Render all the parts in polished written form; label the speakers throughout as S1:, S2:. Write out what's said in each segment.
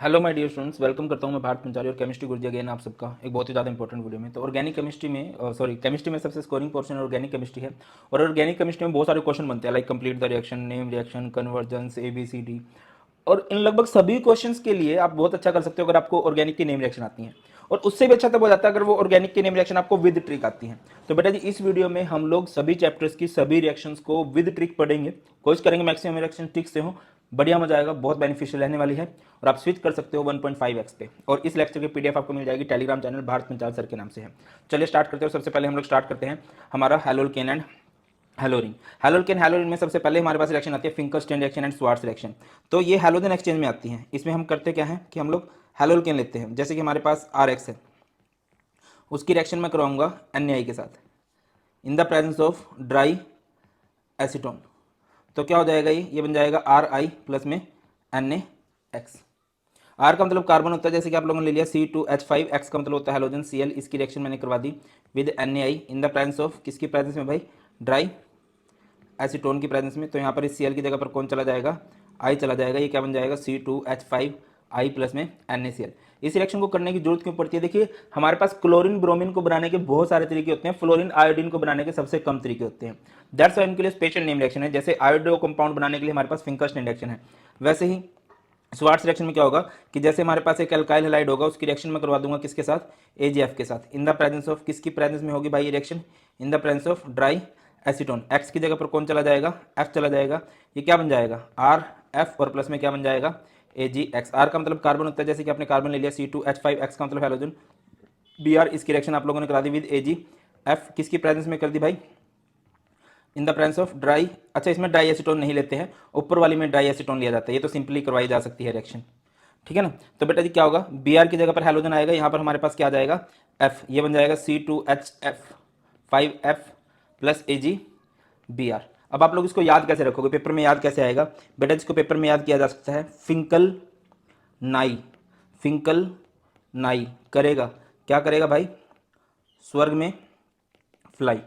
S1: Hello my dear students, welcome करता हूं मैं भारत पंचाली और केमिस्ट्री गुरुजी अगेन आप सबका एक बहुत ही ज़्यादा इंपॉर्टेंट वीडियो में। तो ऑर्गेनिक केमिस्ट्री में केमिस्ट्री में सबसे स्कोरिंग पोर्शन ऑर्गेनिक केमिस्ट्री है। और ऑर्गेनिक केमिस्ट्री में बहुत सारे क्वेश्चन बनते हैं, like complete the reaction, name reaction, convergence, ABCD। और इन लगभग सभी क्वेश्चंस के लिए आप बहुत अच्छा कर सकते हो अगर आपको ऑर्गेनिक की नेम रिएक्शन आती है। और उससे भी अच्छा तब हो जाता है अगर वो ऑर्गेनिक की नेम रिएक्शन आपको विद ट्रिक आती है। तो बेटा जी, इस वीडियो में हम लोग सभी चैप्टर्स की सभी रिएक्शंस को विद ट्रिक पढ़ेंगे, कोशिश करेंगे मैक्सिमम रिएक्शन ट्रिक से हो। बढ़िया मजा आएगा, बहुत बेनिफिशियल रहने वाली है। और आप स्विच कर सकते हो 1.5x पे। और इस लेक्चर की PDF आपको मिल जाएगी Telegram channel Bharat Panchal sir के नाम से है। चलिए स्टार्ट करते हैं। सबसे पहले हम लोग स्टार्ट करते हैं हमारा हेलोल्केन एंड हेलोरिन। हेलोल्केन में सबसे पहले हमारे पास रिएक्शन आती है फिंकरस्टीन रिएक्शन एंड स्वार्ट्ज रिएक्शन। तो ये हैलोजन एक्सचेंज में आती है। इसमें हम करते क्या है कि हम लोग हेलोल्केन लेते हैं, जैसे कि हमारे पास RX है, उसकी रिएक्शन मैं करवाऊंगा NaI के साथ इन the presence of dry acetone. तो क्या हो जाएगा, ये बन जाएगा RI प्लस में NaX। R का मतलब कार्बन होता है, जैसे कि आप लोगों ने ले लिया C2H5। X का मतलब होता है हेलोजन Cl। इसकी रिएक्शन मैंने करवा दी with NaI in the presence of, किसकी प्रेजेंस में भाई, ड्राई एसीटोन की प्रेजेंस में। तो यहाँ पर इस Cl की जगह पर कौन चला जाएगा, I चला जाएगा। ये क्या बन जाएगा, C2H5 I प्लस में NaCl। इस रिएक्शन को करने की जरूरत क्यों पड़ती है, देखिए हमारे पास क्लोरीन ब्रोमीन को बनाने के बहुत सारे तरीके होते हैं, फ्लोरीन आयोडीन को बनाने के सबसे कम तरीके होते हैं। दैट्स वाई इनके लिए स्पेशल नेम रिएक्शन है। जैसे आयोडो कंपाउंड बनाने के लिए हमारे पास फिंकरस्टीन रिएक्शन है, वैसे ही स्वार्ट्ज रिएक्शन में क्या होगा कि जैसे हमारे पास एक एल्काइल हैलाइड होगा, उसकी रिएक्शन में करवा दूंगा किसके साथ, AgF के साथ इन द प्रेजेंस ऑफ, किसकी प्रेजेंस में होगी भाई ये reaction, in the presence of dry acetone. X की जगह पर कौन चला जाएगा, F चला जाएगा। ये क्या बन जाएगा, RF और प्लस में क्या बन जाएगा, AgX। R का मतलब कार्बन होता है, जैसे कि आपने कार्बन ले लिया C2H5। X का मतलब हेलोजन Br। इसकी रिएक्शन आप लोगों ने करा दी विद AgF, किसकी प्रेजेंस में कर दी भाई, इन द प्रेजेंस ऑफ ड्राई। अच्छा, इसमें डाई एसीटोन नहीं लेते हैं, ऊपर वाली में डाई एसीटोन लिया जाता है। ये तो सिंपली करवाई जा सकती है रिएक्शन, ठीक है ना। तो बेटा जी क्या होगा, Br की जगह पर हेलोजन आएगा, यहाँ पर हमारे पास क्या आ जाएगा, F। ये बन जाएगा C2H5F प्लस AgBr। अब आप लोग इसको याद कैसे रखोगे, पेपर में याद कैसे आएगा बेटा, इसको पेपर में याद किया जा सकता है फिंकल नाई। फिंकल नाई करेगा, क्या करेगा भाई, स्वर्ग में फ्लाई।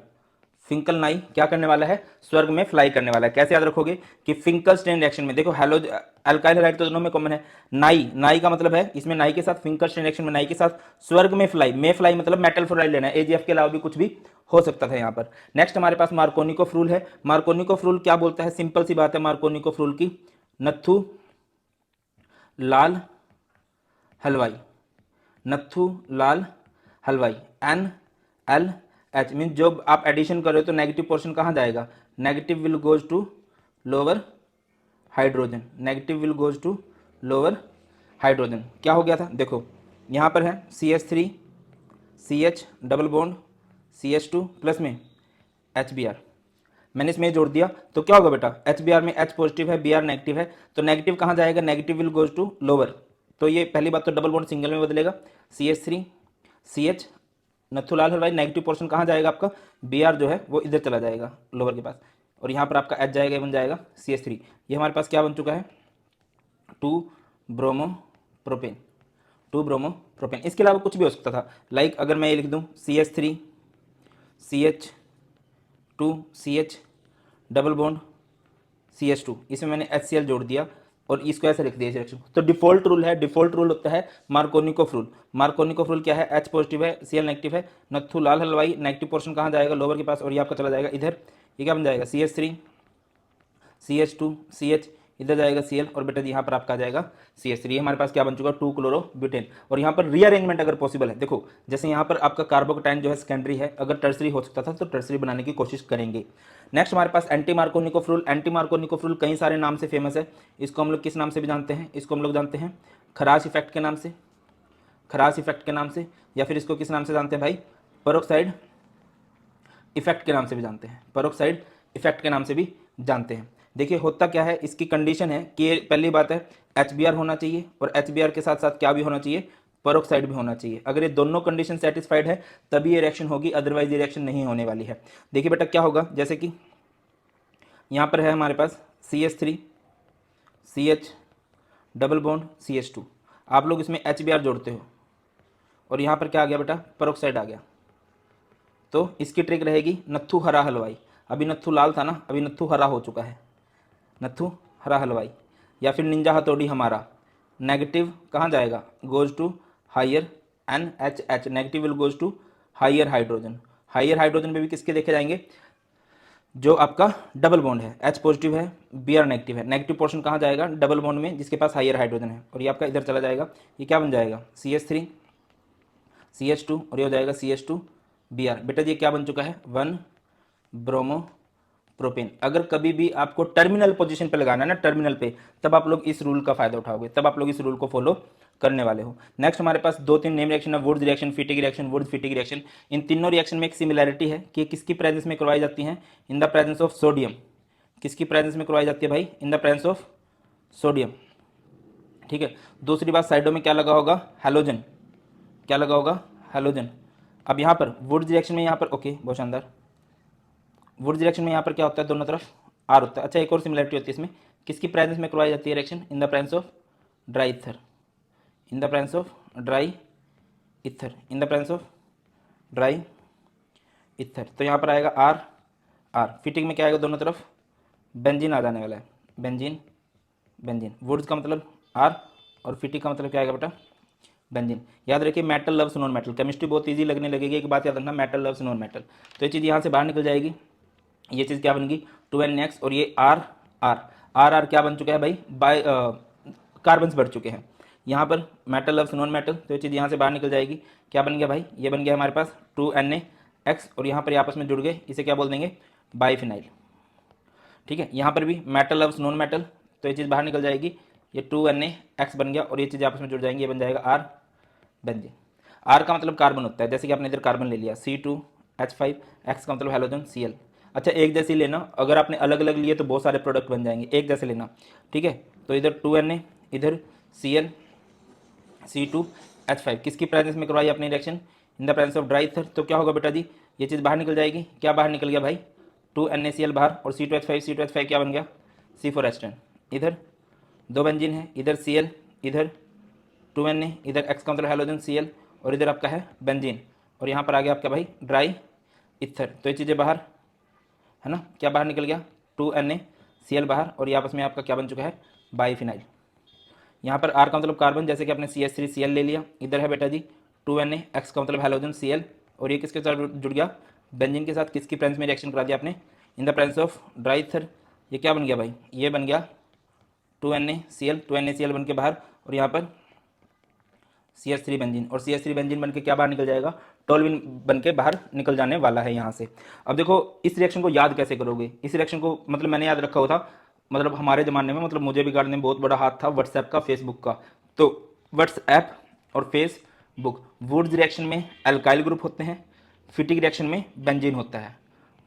S1: फिंकल नाई क्या करने वाला है, स्वर्ग में फ्लाई करने वाला है। कैसे याद रखोगे कि फिंकरस्टीन रिएक्शन में देखो हेलो अल्काइल हैलाइड तो दोनों में कॉमन है। नाई, नाई का मतलब है इसमें नाई के साथ, फिंकरस्टीन रिएक्शन में नाई के साथ स्वर्ग में फ्लाई। में फ्लाई मतलब मेटल फ्लोराइड लेना है, AgF के अलावा भी कुछ भी हो सकता था यहाँ पर। नेक्स्ट हमारे पास मार्कोनिकोफ रूल है। मार्कोनिकोफ रूल क्या बोलता है, सिंपल सी बात है मार्कोनिकोफ रूल की, नत्थु लाल हलवाई, नत्थु लाल हलवाई, NLH मीन जो आप एडिशन कर रहे हो तो नेगेटिव पोर्शन कहाँ जाएगा, negative will goes to lower hydrogen, negative will goes to lower hydrogen. क्या हो गया था, देखो यहाँ पर है CH3 CH double bond CH2 plus में HBr। मैंने इसमें जोड़ दिया तो क्या होगा बेटा, HBr में H पॉजिटिव है, Br नेगेटिव है, तो नेगेटिव कहाँ जाएगा, negative will goes to lower. तो ये पहली बात तो डबल बॉन्ड सिंगल में बदलेगा, CH3 CH नथुलाल हलवाई, नेगेटिव पोर्शन कहाँ जाएगा आपका, Br जो है वो इधर चला जाएगा लोअर के पास, और यहाँ पर आपका H जाएगा, बन जाएगा CH3। ये हमारे पास क्या बन चुका है, 2 ब्रोमो प्रोपेन, 2 ब्रोमो प्रोपेन। इसके अलावा कुछ भी हो सकता था, लाइक अगर मैं ये लिख दूँ CH3 CH2 CH double bond CH2, इसमें मैंने HCl जोड़ दिया और इसको ऐसे लिख दिया इस रिएक्शन। तो डिफॉल्ट रूल है, डिफॉल्ट रूल होता है मार्कोनिकोफ रूल। मार्कोनिकोफ रूल क्या है, H पॉजिटिव है, Cl नेगेटिव है, नत्थु लाल हलवाई, नेगेटिव पोर्शन कहाँ जाएगा, लोअर के पास, और ये आपका चला जाएगा इधर। ये क्या बन जाएगा, CH3 CH2 CH इधर जाएगा Cl, और बेटा यहाँ पर आपका आ जाएगा CH3। हमारे पास क्या बन चुका है, 2 क्लोरो ब्यूटेन। और यहाँ पर रीअरेंजमेंट अगर पॉसिबल है, देखो जैसे यहाँ पर आपका कार्बोकेटाइन जो है सेकेंडरी है, अगर टर्सरी हो सकता था तो टर्सरी बनाने की कोशिश करेंगे। नेक्स्ट हमारे पास anti Markovnikov rule. Anti Markovnikov rule कई सारे नाम से फेमस है। इसको हम लोग किस नाम से भी जानते हैं, इसको हम लोग जानते हैं खराश इफेक्ट के नाम से, खराश इफेक्ट के नाम से, या फिर इसको किस नाम से जानते हैं भाई, पेरोक्साइड इफेक्ट के नाम से भी जानते हैं, पेरोक्साइड इफेक्ट के नाम से भी जानते हैं। देखिए होता क्या है, इसकी कंडीशन है कि पहली बात है HBr होना चाहिए, और HBr के साथ साथ क्या भी होना चाहिए, पेरोक्साइड भी होना चाहिए। अगर ये दोनों कंडीशन सेटिस्फाइड है तभी ये रिएक्शन होगी, अदरवाइज ये रिएक्शन नहीं होने वाली है। देखिए बेटा क्या होगा, जैसे कि यहाँ पर है हमारे पास CH3 CH double bond CH2, आप लोग इसमें HBr जोड़ते हो, और यहाँ पर क्या आ गया बेटा, पेरोक्साइड आ गया। तो इसकी ट्रिक रहेगी नत्थु हरा हलवाई। अभी नत्थु लाल था ना, अभी नत्थु हरा हो चुका है, नत्थु हरा हलवाई, या फिर निंजा हथौड़ी हमारा, नेगेटिव कहाँ जाएगा, goes to higher NH, negative will goes to higher hydrogen. Higher hydrogen में भी किसके देखे जाएंगे, जो आपका डबल बॉन्ड है, H पॉजिटिव है Br नेगेटिव है, नेगेटिव पोर्शन कहाँ जाएगा, डबल बॉन्ड में जिसके पास हायर हाइड्रोजन है, और ये आपका इधर चला जाएगा, ये क्या बन जाएगा CH3 CH2 और ये हो जाएगा CH2 Br। बेटा ये क्या बन चुका है 1 ब्रोमो प्रोपेन। अगर कभी भी आपको टर्मिनल पोजीशन पे लगाना है ना, टर्मिनल पे, तब आप लोग इस रूल का फायदा उठाओगे, तब आप लोग इस रूल को फॉलो करने वाले हो। नेक्स्ट हमारे पास 2-3 नेम रिएक्शन है, Wurtz reaction, Fittig reaction, Wurtz Fittig reaction. इन तीनों रिएक्शन में एक सिमिलैरिटी है कि किसकी प्रेजेंस में करवाई जाती है, इन द प्रेजेंस ऑफ सोडियम। किसकी प्रेजेंस में करवाई जाती है भाई, इन द प्रेजेंस ऑफ सोडियम। ठीक है, दूसरी बात साइडों में क्या लगा होगा, हैलोजन। क्या लगा होगा, हैलोजन। अब यहाँ पर वुड्स रिएक्शन में यहाँ पर ओके, बहुत शानदार। वुड्स रिएक्शन में यहाँ पर क्या होता है, दोनों तरफ आर होता है। अच्छा, एक और सिमिलरिटी होती है इसमें, किसकी प्रेजेंस में करवाई जाती है reaction, in the presence of dry ether. In the presence of dry ether, in the presence of dry ether. तो यहाँ पर आएगा आर आर। फिटिंग में क्या आएगा, दोनों तरफ बेंजीन आ जाने वाला है, बेंजीन बेंजीन। वुड्स का मतलब आर और फिटिक का मतलब क्या आएगा बेटा, बेंजीन। याद रखिए metal loves non metal, chemistry बहुत इजी लगने लगेगी, एक बात याद रखना, मेटल लव्स नॉन मेटल। तो ये चीज़ यहाँ से बाहर निकल जाएगी, ये चीज़ क्या बनेगी 2NX, और ये आर आर आर आर क्या बन चुका है भाई, बाय कार्बन्स बढ़ चुके हैं। यहाँ पर मेटल लव्स नॉन मेटल, तो ये चीज़ यहाँ से बाहर निकल जाएगी। क्या बन गया भाई, ये बन गया हमारे पास 2NaX, और यहाँ पर ये आपस में जुड़ गए, इसे क्या बोल देंगे, बाईफिनाइल। ठीक है, यहाँ पर भी मेटल लव्स नॉन मेटल, तो ये चीज़ बाहर निकल जाएगी, ये 2NaX बन गया, और ये चीज़ आपस में जुड़ जाएंगी, ये बन जाएगा आर बेंजीन। आर का मतलब कार्बन होता है, जैसे कि आपने इधर कार्बन ले लिया C2H5, X का मतलब हेलोजन Cl। अच्छा, एक जैसे लेना, अगर आपने अलग अलग लिए तो बहुत सारे प्रोडक्ट बन जाएंगे, एक जैसे लेना। ठीक है, तो इधर 2Na, इधर Cl C2H5, किसकी प्रेजेंस में करवाई अपनी reaction, in the presence of dry ether. तो क्या होगा बेटा जी, ये चीज़ बाहर निकल जाएगी। क्या बाहर निकल गया भाई, 2NaCl बाहर, और C2H5 क्या बन गया, C4H10। इधर दो बेंजीन है, इधर Cl, इधर 2Na, इधर X का मतलब हेलोजन Cl, और इधर आपका है बेंजीन, और यहाँ पर आ गया आपका भाई ड्राई ईथर। तो ये चीज़ें बाहर है ना, क्या बाहर निकल गया 2NaCl बाहर, और ये आपस में आपका क्या बन चुका है, बाईफिनाइल। यहाँ पर R का मतलब कार्बन, जैसे कि आपने CH3Cl ले लिया, इधर है बेटा जी 2Na, X का मतलब हेलोजन Cl, और ये किसके साथ जुड़ गया, बेंजीन के साथ। किसकी प्रेजेंस में रिएक्शन करा दिया आपने, इन the presence of dry ether. ये क्या बन गया भाई, ये बन गया 2NaCl बन के बाहर, और यहाँ पर CH3 बेंजीन, और CH3 बेंजीन बन के क्या बाहर निकल जाएगा, टोल्यूइन बन के बाहर निकल जाने वाला है यहाँ से। अब देखो इस रिएक्शन को याद कैसे करोगे, इस रिएक्शन को मतलब मैंने याद रखा हुआ था, मतलब हमारे ज़माने में, मतलब मुझे भी गाड़ने में बहुत बड़ा हाथ था व्हाट्सएप का, फेसबुक का। तो व्हाट्सएप और फेसबुक, वुड्स रिएक्शन में अल्काइल ग्रुप होते हैं, फिटिक रिएक्शन में बेंजीन होता है।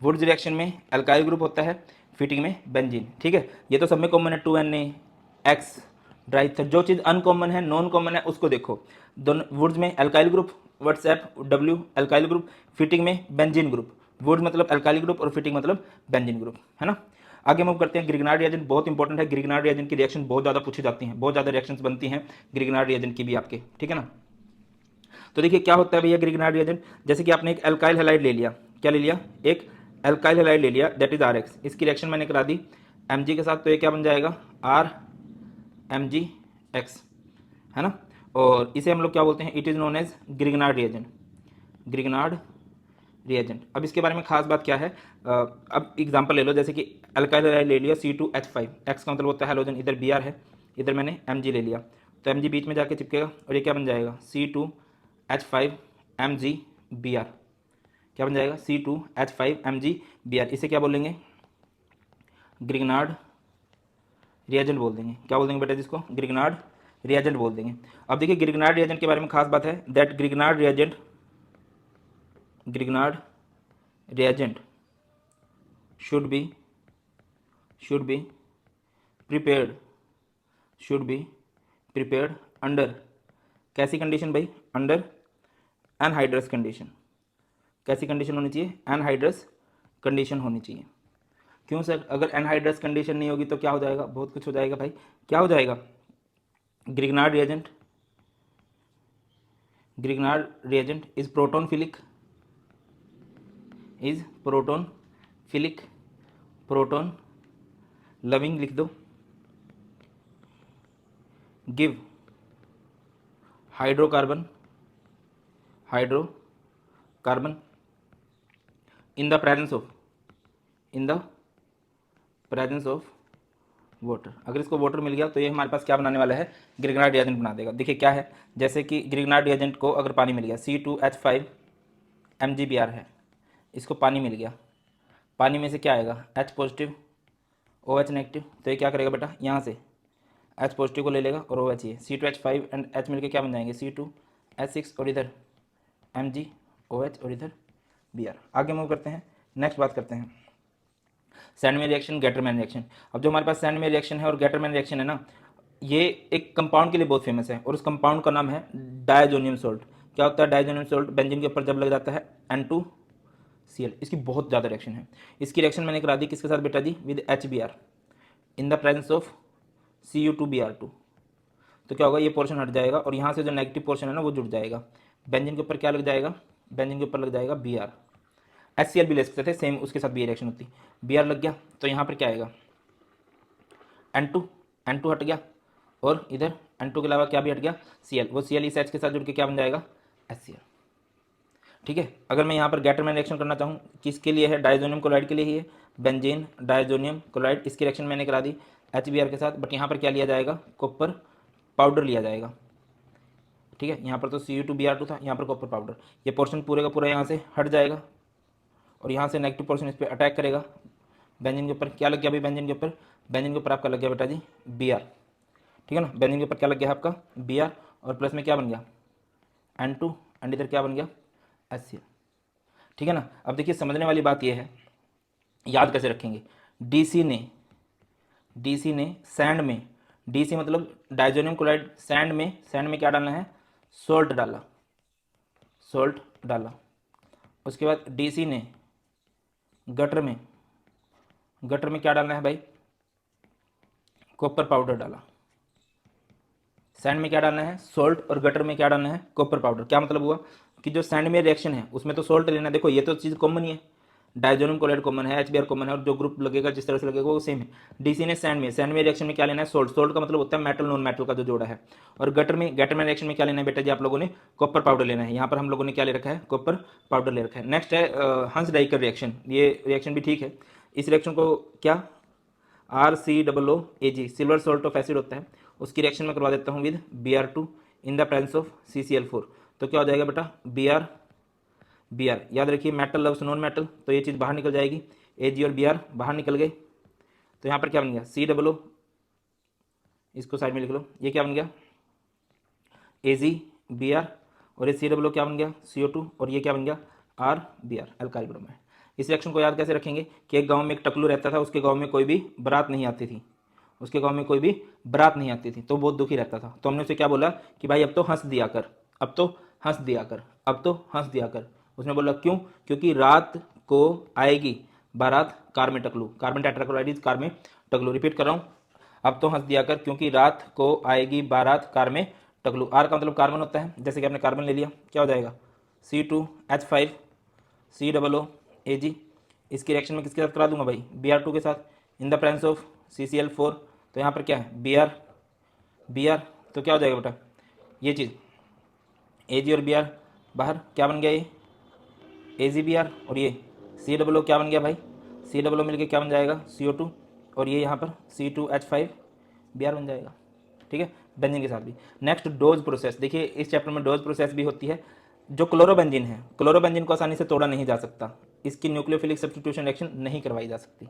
S1: वुड्स रिएक्शन में अल्काइल ग्रुप होता है, फिटिक में बेंजीन। ठीक है, ये तो सब में कॉमन है, 2NaX ड्राई ईथर। जो चीज़ अनकॉमन है, नॉन कॉमन है, उसको देखो। दोनों वुड्स में alkyl group, WhatsApp W alkyl group, fitting में बेंजीन ग्रुप। वुड्स मतलब अल्काइल ग्रुप और फिटिंग मतलब बेंजीन ग्रुप, है ना। आगे मूव करते हैं, ग्रिग्नार्ड रिएजेंट बहुत इंपॉर्टेंट है। ग्रिग्नार्ड रिएजेंट की रिएक्शन बहुत ज़्यादा पूछी जाती हैं, बहुत ज़्यादा रिएक्शंस बनती हैं ग्रिग्नार्ड रिएजेंट की भी आपके, ठीक है ना। तो देखिए क्या होता है भैया ग्रिग्नार्ड रिएजेंट, जैसे कि आपने एक अल्काइल हैलाइड ले लिया, क्या ले लिया, एक अल्काइल हैलाइड ले लिया, दैट इज RX। इसकी रिएक्शन मैंने करा दी Mg के साथ, तो ये क्या बन जाएगा, RMgX, है ना। और इसे हम लोग क्या बोलते हैं, it is known as Grignard reagent, Grignard reagent. अब इसके बारे में खास बात क्या है, अब एग्जांपल ले लो, जैसे कि अल्काइल हैलाइड ले लिया C2H5, X का मतलब होता है हेलोजन, इधर Br है, इधर मैंने Mg ले लिया, तो Mg बीच में जाके चिपकेगा, और ये क्या बन जाएगा C2H5MgBr। क्या बन जाएगा C2H5MgBr। इसे क्या बोलेंगे, ग्रिग्नार्ड रिएजेंट बोल देंगे। क्या बोल देंगे बेटा जिसको, ग्रिग्नार्ड रिएजेंट बोल देंगे। अब देखिए ग्रिग्नार्ड रिएजेंट के बारे में खास बात है, that Grignard reagent should be prepared under, कैसी कंडीशन भाई, अंडर एनहाइड्रस कंडीशन। कैसी कंडीशन होनी चाहिए, एनहाइड्रस कंडीशन होनी चाहिए। क्यों सर, अगर एनहाइड्रस कंडीशन नहीं होगी तो क्या हो जाएगा, बहुत कुछ हो जाएगा भाई। क्या हो जाएगा, Grignard reagent is proton loving लिख दो, give hydrocarbon hydrocarbon in the presence of water. अगर इसको वाटर मिल गया तो ये हमारे पास क्या बनाने वाला है, ग्रिग्नार्ड रिएजेंट बना देगा। देखिए क्या है, जैसे कि ग्रिग्नार्ड रिएजेंट को अगर पानी मिल गया, C2H5 MgBr है, इसको पानी मिल गया, पानी में से क्या आएगा, H पॉजिटिव OH नेगेटिव। तो ये क्या करेगा बेटा, यहाँ से H पॉजिटिव को ले लेगा और OH ये C2H5 एंड H मिलके क्या बन जाएंगे, C2H6 और इधर MgOH और इधर Br। आगे मूव करते हैं, नेक्स्ट बात करते हैं सैंडमैन रिएक्शन, गेटरमैन रिएक्शन। अब जो हमारे पास सैंडमैन रिएक्शन है और गेटरमैन रिएक्शन है ना, ये एक कंपाउंड के लिए बहुत फेमस है और उस कंपाउंड का नाम है डायजोनियम सोल्ट। क्या होता है डायजोनियम सोल्ट, बेंजीन के ऊपर जब लग जाता है N2Cl, इसकी बहुत ज़्यादा रिएक्शन है। इसकी रिएक्शन मैंने करा दी किसके साथ बेटा जी, with HBr in the presence of Cu2Br2। तो क्या होगा, ये पोर्शन हट जाएगा और यहाँ से जो नेगेटिव पोर्शन है ना वो जुड़ जाएगा। बेंजीन के ऊपर क्या लग जाएगा, बेंजीन के ऊपर लग जाएगा Br। HCl भी ले सकते थे, सेम उसके साथ भी रिएक्शन होती। Br लग गया तो यहाँ पर क्या आएगा, N2 हट गया और इधर N2 के अलावा क्या भी हट गया, Cl। वो Cl इस H के साथ जुड़ के क्या बन जाएगा, HCl। ठीक है। अगर मैं यहाँ पर गेटरमैन रिएक्शन करना चाहूँ, किसके लिए है, डायजोनियम क्लोराइड के लिए ही है, बेंजीन डायजोनियम क्लोराइड, इसकी रिएक्शन मैंने करा दी HBr के साथ, बट यहाँ पर क्या लिया जाएगा, कॉपर पाउडर लिया जाएगा। ठीक है, यहाँ पर तो Cu2Br2 था, यहाँ पर कॉपर पाउडर, ये पोर्शन पूरे का पूरा यहाँ से हट जाएगा और यहाँ से नेगेटिव पोर्शन इस पर अटैक करेगा। बेंजीन के ऊपर क्या लग गया भाई, बेंजीन के ऊपर आपका लग गया बेटा जी Br। ठीक है ना, बेंजीन के ऊपर क्या लग गया आपका Br और प्लस में क्या बन गया N2 एंड इधर क्या बन गया HCl। ठीक है ना। अब देखिए समझने वाली बात यह है, याद कैसे रखेंगे, डीसी ने सैंड में, डीसी मतलब डायजोनियम क्लोराइड, सैंड में क्या डालना है, सोल्ट डाला। उसके बाद डीसी ने गटर में क्या डालना है भाई, कॉपर पाउडर डाला। सैंड में क्या डालना है, सोल्ट, और गटर में क्या डालना है, कॉपर पाउडर। क्या मतलब हुआ कि जो सैंड में रिएक्शन है उसमें तो सोल्ट लेना है। देखो ये तो चीज़ कॉमन ही है, डायजोनियम क्लोराइड कॉमन है, HBr कॉमन है और जो ग्रुप लगेगा जिस तरह से लगेगा वो सेम है। डीसी ने सैंड में रिएक्शन में क्या लेना है, सोल्ट का मतलब होता है मेटल नॉन मेटल का जो जोड़ा है। और गेटर में रिएक्शन में क्या लेना है बेटा जी, आप लोगों ने कॉपर पाउडर लेना है। यहाँ पर हम लोगों ने क्या ले रखा है, कॉपर पाउडर ले रखा है। नेक्स्ट है हंस डाइकर रिएक्शन, ये रिएक्शन भी ठीक है। इस रिएक्शन को क्या RCOOAg silver salt of acid होता है, उसकी रिएक्शन में करवा देता हूँ with Br2 in the presence of CCl4। तो क्या हो जाएगा बेटा, Br। याद रखिए मेटल लव्स नॉन मेटल, तो ये चीज़ बाहर निकल जाएगी, Ag और Br बाहर निकल गए। तो यहाँ पर क्या बन गया, COO, इसको साइड में लिख लो, ये क्या बन गया AgBr, और ये COO क्या बन गया CO2, और ये क्या बन गया RBr अल्काइल ब्रोमाइड। इस रिएक्शन को याद कैसे रखेंगे कि एक गांव में एक टकलू रहता था, उसके गांव में कोई भी बारात नहीं आती थी, तो बहुत दुखी रहता था। तो हमने उसे क्या बोला कि भाई अब तो हंस दिया कर। उसने बोला क्यों, क्योंकि रात को आएगी बारात कार में टकलू, कार्बन टेट्राक्लोराइड इज कार में टकलू। रिपीट कर रहा हूँ, अब तो हंस दिया कर क्योंकि रात को आएगी बारात कार में टकलू। आर का मतलब कार्बन होता है, जैसे कि आपने कार्बन ले लिया, क्या हो जाएगा C2H5 COOAg। इसकी रिएक्शन में किसके साथ करा दूंगा भाई, Br2 के साथ इन द प्रेजेंस ऑफ CCl4। तो यहाँ पर क्या है Br, तो क्या हो जाएगा बेटा, ये चीज़ Ag और Br बाहर, क्या बन गया ये AgBr, और ये COO क्या बन गया भाई, COO मिलके क्या बन जाएगा CO2, और ये यहाँ पर C2H5Br बन जाएगा। ठीक है, बेंजीन के साथ भी। नेक्स्ट डोज प्रोसेस, देखिए इस चैप्टर में डोज प्रोसेस भी होती है। जो क्लोरोबेंजीन है, क्लोरोबेंजीन को आसानी से तोड़ा नहीं जा सकता, इसकी न्यूक्लियोफिलिक सब्स्टिट्यूशन रिएक्शन नहीं करवाई जा सकती,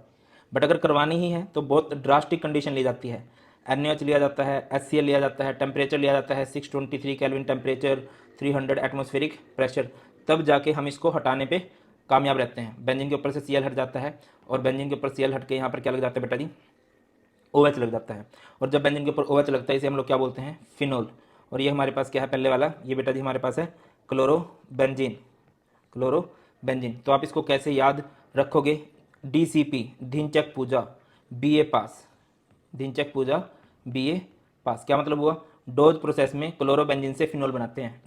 S1: बट अगर करवानी ही है तो बहुत ड्रास्टिक कंडीशन ली जाती है। NaOH लिया जाता है, HCl लिया जाता है, टेम्परेचर लिया जाता है 623 केल्विन टेम्परेचर, 300 एटमॉस्फेरिक प्रेशर, तब जाके हम इसको हटाने पे कामयाब रहते हैं। बेंजीन के ऊपर से Cl हट जाता है और बेंजीन के ऊपर Cl हट के यहाँ पर क्या लग जाता है बेटा जी, OH लग जाता है। और जब बेंजीन के ऊपर OH लगता है इसे हम लोग क्या बोलते हैं, फिनोल। और ये हमारे पास क्या है पहले वाला, ये बेटा जी हमारे पास है क्लोरोबेंजीन। तो आप इसको कैसे याद रखोगे, DCP धिनचक पूजा BA पास। क्या मतलब हुआ, डोज प्रोसेस में क्लोरोबेंजीन से फिनोल बनाते हैं,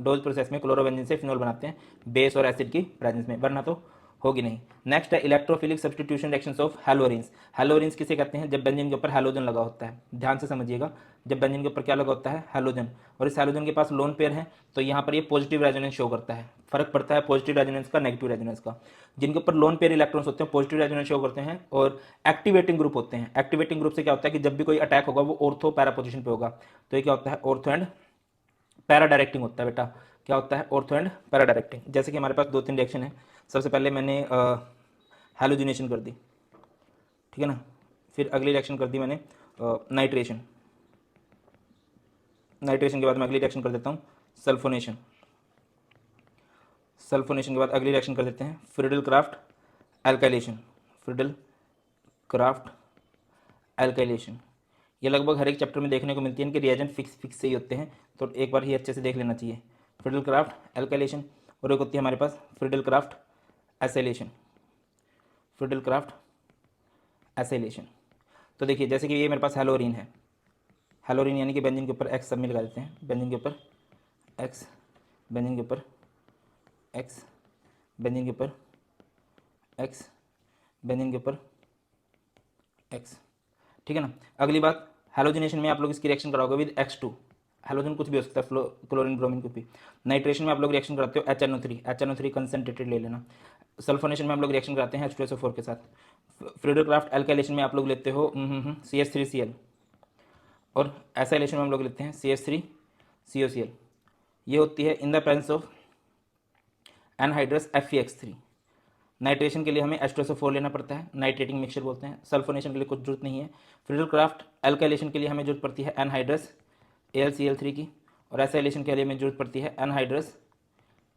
S1: बेस और एसिड की प्रेजेंस में, वरना तो होगी नहीं। नेक्स्ट है इलेक्ट्रोफिलिक सब्स्टिट्यूशन रिएक्शंस ऑफ हैलोरिन्स। हैलोरिन्स किसे कहते हैं? जब बेंजीन के ऊपर हैलोजन लगा होता है। ध्यान से समझिएगा, जब बेंजीन के ऊपर क्या लगा होता है? हैलोजन, और इस हैलोजन के पास लोन पेयर है, तो यहाँ पर ये पॉजिटिव रेजोनेंस शो करता है। फर्क पड़ता है पॉजिटिव रेजोनेंस का, नेगेटिव रेजोनेंस का। जिनके ऊपर लोन पेयर इलेक्ट्रॉन्स होते हैं पॉजिटिव रेजोनेंस शो करते हैं, और एक्टिवेटिंग ग्रुप होते हैं। एक्टिवेटिंग ग्रुप से क्या होता है कि जब भी कोई अटैक होगा वो ऑर्थो पैरा पोजीशन पे होगा, तो ये क्या होता है? ऑर्थो एंड पैरा डायरेक्टिंग होता है बेटा। क्या होता है? Ortho and para directing. जैसे कि हमारे पास 2-3 रिएक्शन है। सबसे पहले मैंने हैलोजिनेशन कर दी, ठीक है ना। फिर अगली रिएक्शन कर दी मैंने नाइट्रेशन। नाइट्रेशन के बाद मैं अगली रिएक्शन कर देता हूँ सल्फोनेशन। सल्फोनेशन के बाद अगली रिएक्शन कर देते हैं Friedel craft alkylation. Friedel craft alkylation. ये लगभग हर एक चैप्टर में देखने को मिलती है, इनके रिएजेंट फिक्स से ही होते हैं, तो एक बार ही अच्छे से देख लेना चाहिए। फ्रीडल क्राफ्ट एल्काइलेशन, और एक होती है हमारे पास Friedel Crafts acylation. Friedel Crafts acylation. तो देखिए जैसे कि ये मेरे पास हैलोरीन है। हैलोरीन यानी कि बेंजीन के ऊपर एक्स सब में लगा देते हैं। बेंजीन के ऊपर एक्स, बेंजीन के ऊपर एक्स, बेंजीन के ऊपर एक्स, बेंजीन के ऊपर एक्स, ठीक है ना। अगली बात, हैलोजिनेशन में आप लोग इसकी रिएक्शन कराओगे विद X2। हैलोजन कुछ भी हो सकता है, क्लोरीन ब्रोमीन कुछ भी। नाइट्रेशन में आप लोग रिएक्शन कराते हो HNO3। HNO3 कंसनट्रेटेड ले लेना। सल्फोनेशन में हम लोग रिएक्शन कराते हैं H2SO4 के साथ। फ्रीडल क्राफ्ट एल्काइलेशन में आप लोग लेते हो CH3Cl, और एसाइलेशन में हम लोग लेते हैं CH3COCl। ये होती है इन the presence of anhydrous FeX3। Nitration के लिए हमें H2SO4 लेना पड़ता है, नाइट्रेटिंग मिक्सचर बोलते हैं। सल्फोनेशन के लिए कुछ जरूरत नहीं है। फ्रीडल क्राफ्ट एल्काइलेशन के लिए हमें जरूरत पड़ती है एनहाइड्रस AlCl3 की, और एसाइलेशन के लिए हमें जरूरत पड़ती है एनहाइड्रस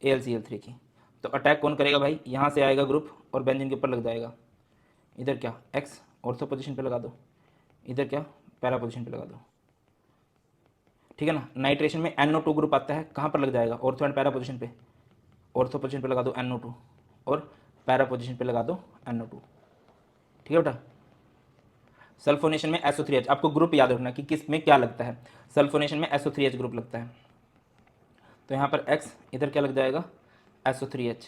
S1: AlCl3 की। तो अटैक कौन करेगा भाई? यहाँ से आएगा ग्रुप और बेंजीन के ऊपर लग जाएगा। इधर क्या एक्स ऑर्थो पोजीशन पे लगा दो, इधर क्या पैरा पोजीशन पे लगा दो, ठीक है ना। नाइट्रेशन में NO2 ग्रुप आता है, कहाँ पर लग जाएगा? ऑर्थो एंड पैरा पोजीशन पे। ऑर्थो पोजीशन पे लगा दो NO2, और पैरा पोजीशन पे लगा दो NO2, ठीक है बेटा। सल्फोनेशन में SO3H, आपको ग्रुप याद रखना कि किस में क्या लगता है। सल्फोनेशन में SO3H ग्रुप लगता है, तो यहाँ पर X, इधर क्या लग जाएगा? SO3H।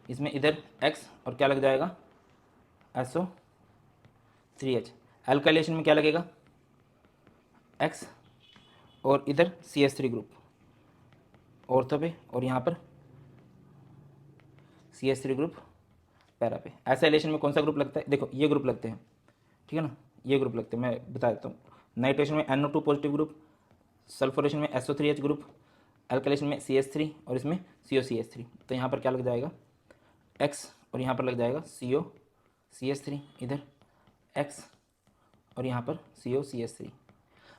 S1: इसमें इधर X और क्या लग जाएगा? SO3H। एल्काइलेशन में क्या लगेगा? X और इधर CH3 ग्रुप ऑर्थो पे, और यहाँ पर CH3 ग्रुप पैरा पे। एसाइलेशन में कौन सा ग्रुप लगता है? देखो ये ग्रुप लगते हैं, ठीक है ना, ये ग्रुप लगते हैं, मैं बता देता हूँ। नाइट्रेशन में NO2 पॉजिटिव ग्रुप, सल्फोरेशन में SO3H ग्रुप, एल्काइलेशन में CH3, और इसमें COCH3। तो यहाँ पर क्या लग जाएगा? X, और यहाँ पर लग जाएगा COCH3, इधर X, और यहाँ पर COCH3।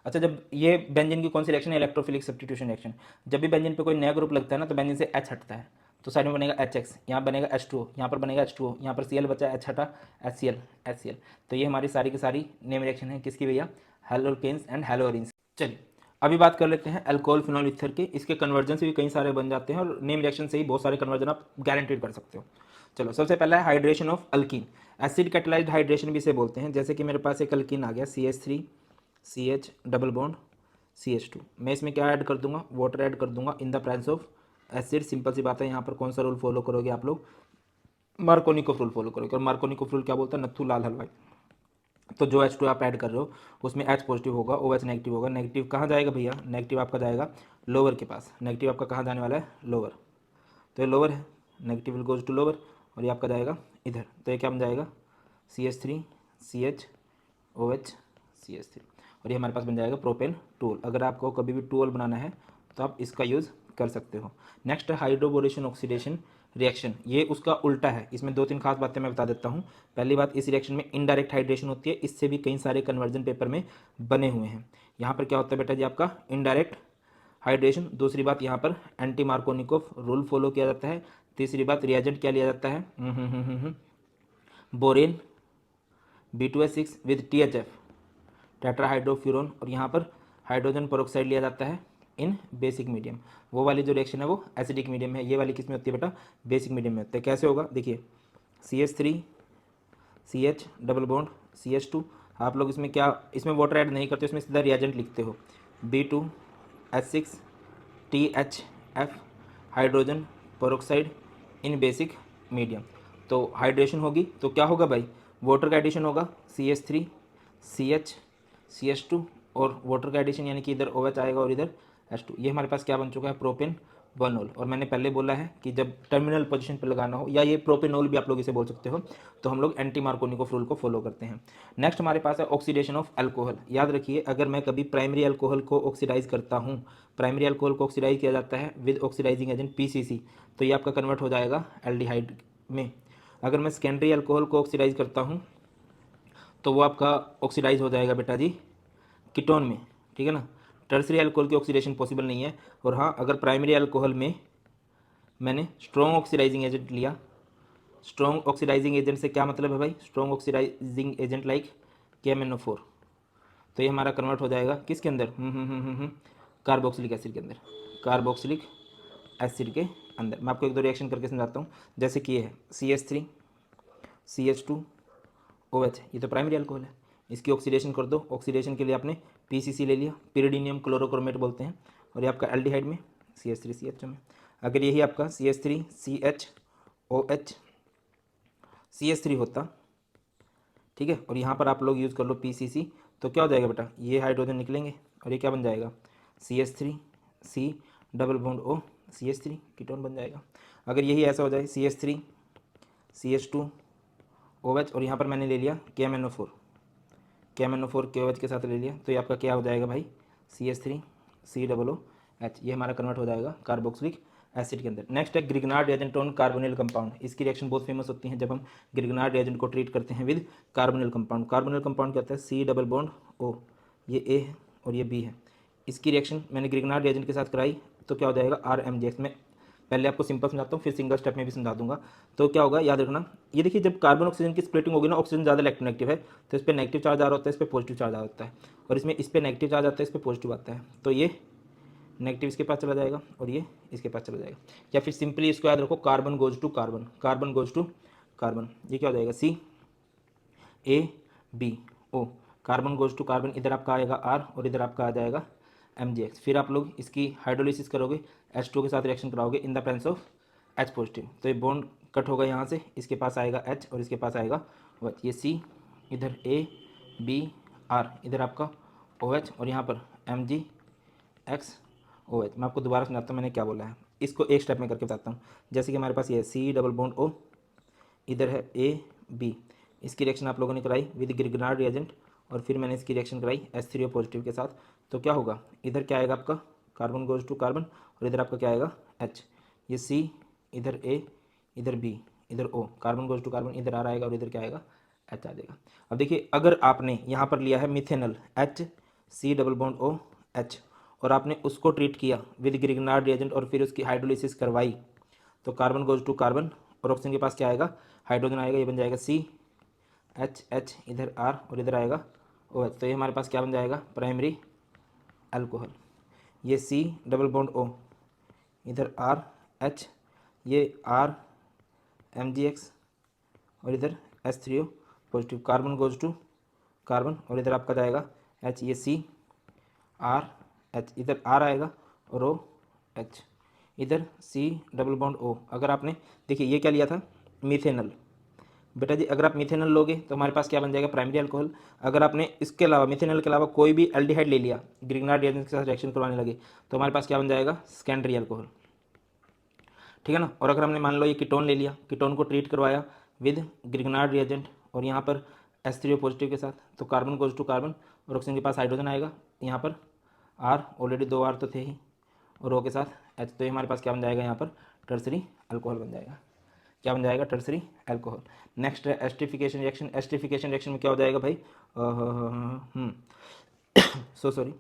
S1: अच्छा, जब ये बेंजीन की कौन सी रिएक्शन है? Electrophilic substitution reaction. जब भी बेंजीन पे कोई नया ग्रुप लगता है ना, तो बेंजीन से H हटता है, तो साइड में बनेगा HX, यहाँ बनेगा H2O, यहाँ पर बनेगा H2O, यहाँ पर Cl बचा, H हटा, HCl। तो ये हमारी सारी की सारी नेम रिएक्शन है किसकी भैया? हैलोकेन्स एंड हैलोरिन्स। चलिए अभी बात कर लेते हैं अल्कोहल फिनॉल ईथर के। इसके कन्वर्जन से भी कई सारे बन जाते हैं, और नेम रिएक्शन से ही बहुत सारे कन्वर्जन आप गारंटेड कर सकते हो। चलो सबसे पहला है hydration of alkyne. Acid catalysed hydration भी इसे बोलते हैं। जैसे कि मेरे पास एक अल्कीन आ गया CH3 CH double bond CH2, मैं इसमें क्या ऐड कर दूंगा? वाटर ऐड कर दूंगा in the presence of acid. Simple सी बात है, यहाँ पर कौन सा रूल फॉलो करोगे आप लोग? मार्कोनिकोफ रूल फॉलो करोगे। और मार्कोनिकोफ रूल क्या बोलता है? नत्थू लाल हलवाई। तो जो H2 आप ऐड कर रहे हो उसमें H पॉजिटिव होगा, OH नेगेटिव होगा। नेगेटिव कहाँ जाएगा भैया? नेगेटिव आपका जाएगा लोअर के पास। नेगेटिव आपका कहाँ जाने वाला है? लोअर। तो ये लोअर है, negative will goes to lower, और ये आपका जाएगा इधर। तो ये क्या बन जाएगा? CH3 CH OH CH3, और ये हमारे पास बन जाएगा प्रोपेन टूल। अगर आपको कभी भी टूल बनाना है तो आप इसका यूज़ कर सकते हो। नेक्स्ट है हाइड्रोबोरेशन ऑक्सीडेशन रिएक्शन। ये उसका उल्टा है। इसमें 2-3 खास बातें मैं बता देता हूँ। पहली बात, इस रिएक्शन में इनडायरेक्ट हाइड्रेशन होती है। इससे भी कई सारे कन्वर्जन पेपर में बने हुए हैं। यहाँ पर क्या होता है बेटा जी? आपका इनडायरेक्ट हाइड्रेशन। दूसरी बात, यहाँ पर एंटी मार्कोनिकोफ रूल फॉलो किया जाता है। तीसरी बात, रिएजेंट क्या लिया जाता है? Borane B2S6 with THF tetrahydrofuran, और यहाँ पर हाइड्रोजन पेरोक्साइड लिया जाता है इन बेसिक मीडियम। वो वाली जो रिएक्शन है वो एसिडिक मीडियम है, ये वाली किस में होती है बेटा? बेसिक मीडियम में होती है। कैसे होगा? देखिए CH3 CH double bond CH2, आप लोग इसमें क्या, इसमें वाटर ऐड नहीं करते, इसमें सीधा रिएजेंट लिखते हो B2S6 THF हाइड्रोजन पेरोक्साइड इन बेसिक मीडियम। तो हाइड्रेशन होगी तो क्या होगा भाई, वाटर का एडिशन होगा CH3 CH CH2 और वाटर का एडिशन यानी कि इधर OH आएगा और इधर H2। ये हमारे पास क्या बन चुका है, प्रोपेन बनोल। और मैंने पहले बोला है कि जब टर्मिनल पोजीशन पर लगाना हो, या ये प्रोपेनोल भी आप लोग इसे बोल सकते हो, तो हम लोग एंटी मार्कोनिकोव रूल को फॉलो करते हैं। नेक्स्ट हमारे पास है ऑक्सीडेशन ऑफ अल्कोहल। याद रखिए, अगर मैं कभी प्राइमरी अल्कोहल को ऑक्सीडाइज करता हूँ, प्राइमरी अल्कोहल को ऑक्सीडाइज किया जाता है विद ऑक्सीडाइजिंग एजेंट PCC, तो ये आपका कन्वर्ट हो जाएगा एल्डिहाइड में। अगर मैं सेकेंडरी अल्कोहल को ऑक्सीडाइज करता हूँ तो वो आपका ऑक्सीडाइज हो जाएगा बेटा जी कीटोन में, ठीक है ना। टर्सरी अल्कोहल की ऑक्सीडेशन पॉसिबल नहीं है। और हाँ, अगर प्राइमरी अल्कोहल में मैंने स्ट्रॉन्ग ऑक्सीडाइजिंग एजेंट लिया, स्ट्रॉन्ग ऑक्सीडाइजिंग एजेंट से क्या मतलब है भाई, strong oxidising agent like KMnO4, तो ये हमारा कन्वर्ट हो जाएगा किसके अंदर, कार्बोक्सिलिक एसिड के अंदर, कार्बोक्सिलिक एसिड के अंदर। मैं आपको एक दो रिएक्शन करके समझाता हूँ। जैसे कि ये है CH3 CH2 OH, ये तो प्राइमरी अल्कोहल है, इसकी ऑक्सीडेशन कर दो। ऑक्सीडेशन के लिए आपने PCC ले लिया, pyridinium क्लोरोक्रोमेट बोलते हैं, और ये आपका एल्डिहाइड में CH3CH में। अगर यही आपका CH3CHOH CH3 होता, ठीक है, और यहाँ पर आप लोग यूज़ कर लो PCC, तो क्या हो जाएगा बेटा, ये हाइड्रोजन निकलेंगे और ये क्या बन जाएगा, CH3C double bond O CH3 ketone बन जाएगा। अगर यही ऐसा हो जाए CH3 CH2 OH और यहाँ पर मैंने ले लिया KMnO4 KMnO4 के साथ ले लिया, तो ये आपका क्या हो जाएगा भाई, CH3COOH, ये हमारा कन्वर्ट हो जाएगा कार्बोक्सिलिक एसिड के अंदर। नेक्स्ट है Grignard reagent on carbonyl compound. इसकी रिएक्शन बहुत फेमस होती है जब हम ग्रिग्नार्ड रिएजेंट को ट्रीट करते हैं with carbonyl compound. Carbonyl compound क्या होता है, C डबल बॉन्ड O, ये A है और ये B है। इसकी रिएक्शन मैंने ग्रिग्नार्ड रिएजेंट के साथ कराई, तो क्या हो जाएगा RMgx। में पहले आपको सिंपल समझाता हूँ, फिर सिंगल स्टेप में भी समझा दूंगा। तो क्या होगा, याद रखना, ये देखिए जब कार्बन ऑक्सीजन की स्प्लिटिंग होगी ना, ऑक्सीजन ज़्यादा इलेक्ट्रोनेगेटिव है, तो इस पर नेगेटिव चार्ज आ रहा होता है, इस पर पॉजिटिव चार्ज आ होता है, और इसमें इस पर नेगेटिव चार्ज आता है, इस पर पॉजिटिव आता है, तो ये नेगेटिव इसके पास चला जाएगा और ये इसके पास चला जाएगा। या फिर सिंपली इसको याद रखो, carbon goes to carbon, carbon goes to carbon, ये क्या हो जाएगा CaBO, carbon goes to carbon, इधर आपका आएगा R और इधर आपका आ जाएगा MgX। फिर आप लोग इसकी हाइड्रोलिसिस करोगे, H2 के साथ रिएक्शन कराओगे इन the presence of H positive, तो ये बॉन्ड कट होगा यहाँ से, इसके पास आएगा H और इसके पास आएगा OH, ये C, इधर ABR, इधर आपका OH और यहाँ पर MgX मैं आपको दोबारा समझाता हूँ मैंने क्या बोला है, इसको एक स्टेप में करके बताता हूँ। जैसे कि हमारे पास ये है C डबल बॉन्ड O, इधर है AB, इसकी रिएक्शन आप लोगों ने कराई विद ग्रिग्नार्ड रिएजेंट, और फिर मैंने इसकी रिएक्शन कराई H3O पॉजिटिव के साथ, तो क्या होगा, इधर क्या आएगा आपका कार्बन गोज टू कार्बन और इधर आपका क्या आएगा H, ये C, इधर A, इधर B, इधर O, carbon goes to carbon, इधर R आएगा और इधर क्या आएगा H आ जाएगा। अब देखिए, अगर आपने यहाँ पर लिया है methanal HC double bond OH और आपने उसको ट्रीट किया विद ग्रिग्नार्ड रिएजेंट और फिर उसकी हाइड्रोलिसिस करवाई, तो कार्बन गोज टू कार्बन और ऑक्सीजन के पास क्या आएगा, हाइड्रोजन आएगा, ये बन जाएगा CH, इधर R और इधर आएगा OH, तो ये हमारे पास क्या बन जाएगा, प्राइमरी अल्कोहल। ये C डबल बॉन्ड O, इधर RH, ये R MgX और इधर H3O positive, carbon goes to carbon और इधर आपका जाएगा H, ये CRH, इधर R आएगा और OH, इधर C डबल बॉन्ड O। अगर आपने देखिए ये क्या लिया था, मिथेनल, बेटा जी अगर आप मिथेनल लोगे तो हमारे पास क्या बन जाएगा, प्राइमरी अल्कोहल। अगर आपने इसके अलावा मिथेनल के अलावा कोई भी एल्डिहाइड ले लिया, ग्रिग्नार्ड रिएजेंट के साथ रिएक्शन करवाने लगे, तो हमारे पास क्या बन जाएगा, सेकेंडरी अल्कोहल, ठीक है ना। और अगर हमने मान लो ये कीटोन ले लिया, कीटोन को ट्रीट करवाया विद ग्रिग्नार्ड रिएजेंट और यहाँ पर H3O पॉजिटिव के साथ, तो कार्बन गोज टू कार्बन और ऑक्सीजन के पास हाइड्रोजन आएगा, यहाँ पर R, ऑलरेडी 2 R तो थे ही, और O के साथ H, तो ये हमारे पास क्या बन जाएगा, यहाँ पर टर्सरी अल्कोहल बन जाएगा। क्या बन जाएगा, टर्सरी अल्कोहल। नेक्स्ट है एस्टिफिकेशन रिएक्शन। एस्टिफिकेशन रिएक्शन में क्या हो जाएगा भाई, सॉरी,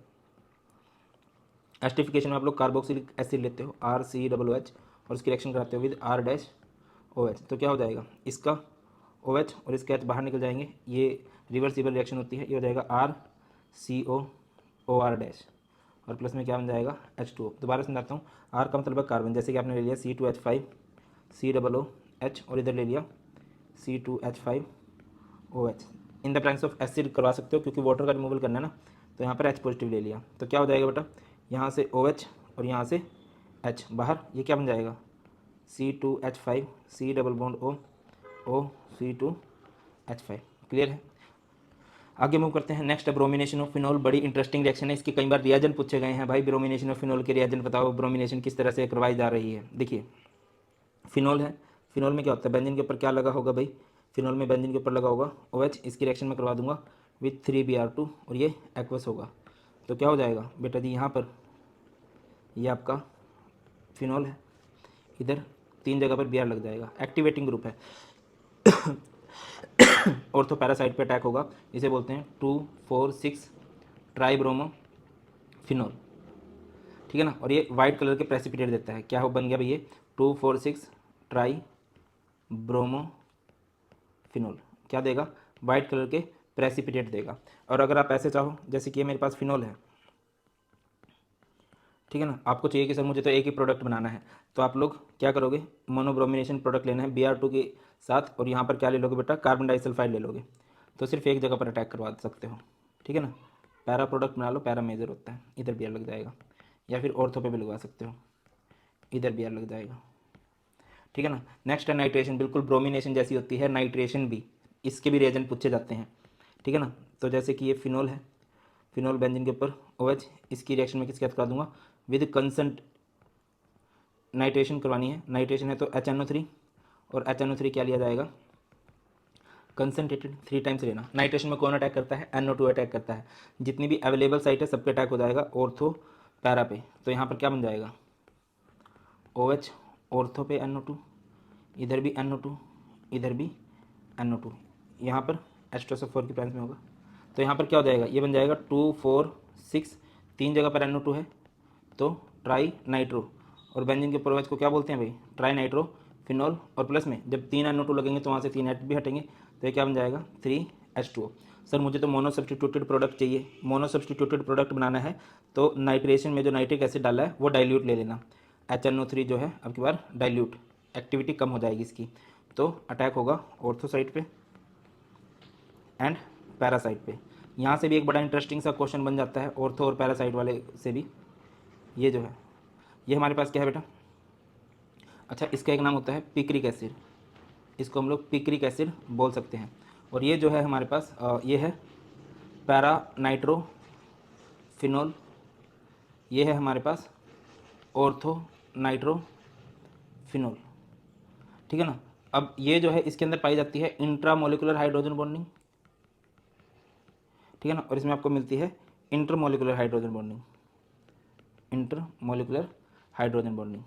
S1: एस्टिफिकेशन में आप लोग कार्बोक्सिलिक एसिड लेते हो RC OOH और उसकी रिएक्शन कराते हो विद R-OH, तो क्या हो जाएगा, इसका OH और इसके H बाहर निकल जाएंगे, ये रिवर्सिबल रिएक्शन होती है, ये हो जाएगा RCOOR- और प्लस में क्या बन जाएगा H2O। दोबारा समझाता हूँ, R का मतलब कार्बन, जैसे कि आपने ले लिया C2H5 COOH और इधर ले लिया C2H5OH, in the presence of acid करवा सकते हो क्योंकि वाटर का रिमूवल करना है ना, तो यहाँ पर H पॉजिटिव ले लिया, तो क्या हो जाएगा बेटा, यहाँ से OH और यहाँ से H बाहर, ये क्या बन जाएगा C2H5 C double bond O NaOH2H5। Clear है। आगे मूव करते हैं। नेक्स्ट है ब्रोमिनेशन ऑफ फिनॉल। बड़ी इंटरेस्टिंग रिएक्शन है, इसके कई बार रिएजेंट पूछे गए हैं भाई। ब्रोमिनेशन ऑफ फिनॉल के रिएजेंट बताओ, ब्रोमिनेशन किस तरह से करवाई जा रही है। देखिए फिनॉल है, फिनॉल में क्या होता है, बेंजीन के ऊपर क्या लगा होगा भाई, फिनॉल में बेंजीन के ऊपर लगा होगा OH। इसकी रिएक्शन में करवा दूंगा विथ 3Br2 और ये एक्वस होगा। तो क्या हो जाएगा बेटा जी, यहाँ पर ये आपका फिनॉल है, इधर 3 जगह पर Br लग जाएगा, एक्टिवेटिंग ग्रुप है। ऑर्थो पैरासाइट पे अटैक होगा, इसे बोलते हैं 2,4,6 ट्राइब्रोमो फिनॉल। ठीक है ना। और ये वाइट कलर के प्रेसिपिटेट देता है। क्या हो बन गया भैया, 2,4,6 ट्राई ब्रोमो फिनॉल। क्या देगा, वाइट कलर के प्रेसिपिटेट देगा। और अगर आप ऐसे चाहो, जैसे कि ये मेरे पास फिनॉल है, ठीक है ना, आपको चाहिए कि सर मुझे तो एक ही प्रोडक्ट बनाना है, तो आप लोग क्या करोगे, मोनोब्रोमिनेशन प्रोडक्ट लेना है Br2 के साथ, और यहाँ पर क्या ले लोगे बेटा, कार्बन डाइसल्फाइड ले लोगे, तो सिर्फ एक जगह पर अटैक करवा सकते हो। ठीक है ना, पैरा प्रोडक्ट बना लो, पैरा मेजर होता है, इधर Br लग जाएगा, या फिर ऑर्थो पे भी लगवा सकते हो, इधर Br लग जाएगा। ठीक है ना। नेक्स्ट है नाइट्रेशन, बिल्कुल ब्रोमिनेशन जैसी होती है नाइट्रेशन भी, इसके भी रिएजेंट पूछे जाते हैं। ठीक है ना। तो जैसे कि ये फिनॉल है, फिनॉल बेंजीन के ऊपर OH, इसकी रिएक्शन में किसके साथ करा दूंगा, विद कंसंट नाइट्रेशन करवानी है। नाइट्रेशन है तो HNO3, और HNO3 क्या लिया जाएगा, कंसनट्रेटेड 3 टाइम्स लेना। नाइट्रेशन में कौन अटैक करता है, NO2 अटैक करता है। जितनी भी अवेलेबल साइट है सब पे अटैक हो जाएगा ऑर्थो पैरा पे। तो यहाँ पर क्या बन जाएगा, OH ऑर्थो पे NO2, इधर भी NO2, इधर भी NO2, यहाँ पर H2SO4 की प्रेजेंस में होगा। तो यहाँ पर क्या हो जाएगा, ये बन जाएगा 2,4,6, 3 जगह पर NO2 है, तो ट्राई नाइट्रो, और बेंजीन के ऊपर OH को क्या बोलते हैं भाई, ट्राई नाइट्रो फिनॉल, और प्लस में जब 3 NO2 लगेंगे तो वहाँ से 3 H भी हटेंगे, तो ये क्या बन जाएगा 3H2O। सर मुझे तो मोनो सब्सटीट्यूटेड प्रोडक्ट चाहिए। मोनो सब्सटीट्यूटेड प्रोडक्ट बनाना है तो नाइट्रेशन में जो नाइट्रिक एसिड डाला है वो डाइल्यूट ले लेना। HNO3 जो है अब की बार डाइल्यूट, एक्टिविटी कम हो जाएगी इसकी, तो अटैक होगा ऑर्थोसाइट पे एंड पैरासाइट पे। यहाँ से भी एक बड़ा इंटरेस्टिंग सा क्वेश्चन बन जाता है ऑर्थो और पैरासाइट वाले से भी। ये जो है, ये हमारे पास क्या है बेटा, अच्छा इसका एक नाम होता है पिक्रिक एसिड, इसको हम लोग पिक्रिक एसिड बोल सकते हैं। और ये जो है हमारे पास ये है पैरा नाइट्रो फिनॉल, ये है हमारे पास ऑर्थो नाइट्रो फिनॉल। ठीक है ना। अब ये जो है इसके अंदर पाई जाती है इंट्रामोलिकुलर हाइड्रोजन बॉन्डिंग, ठीक है ना, और इसमें आपको मिलती है intermolecular hydrogen bonding, intermolecular hydrogen bonding.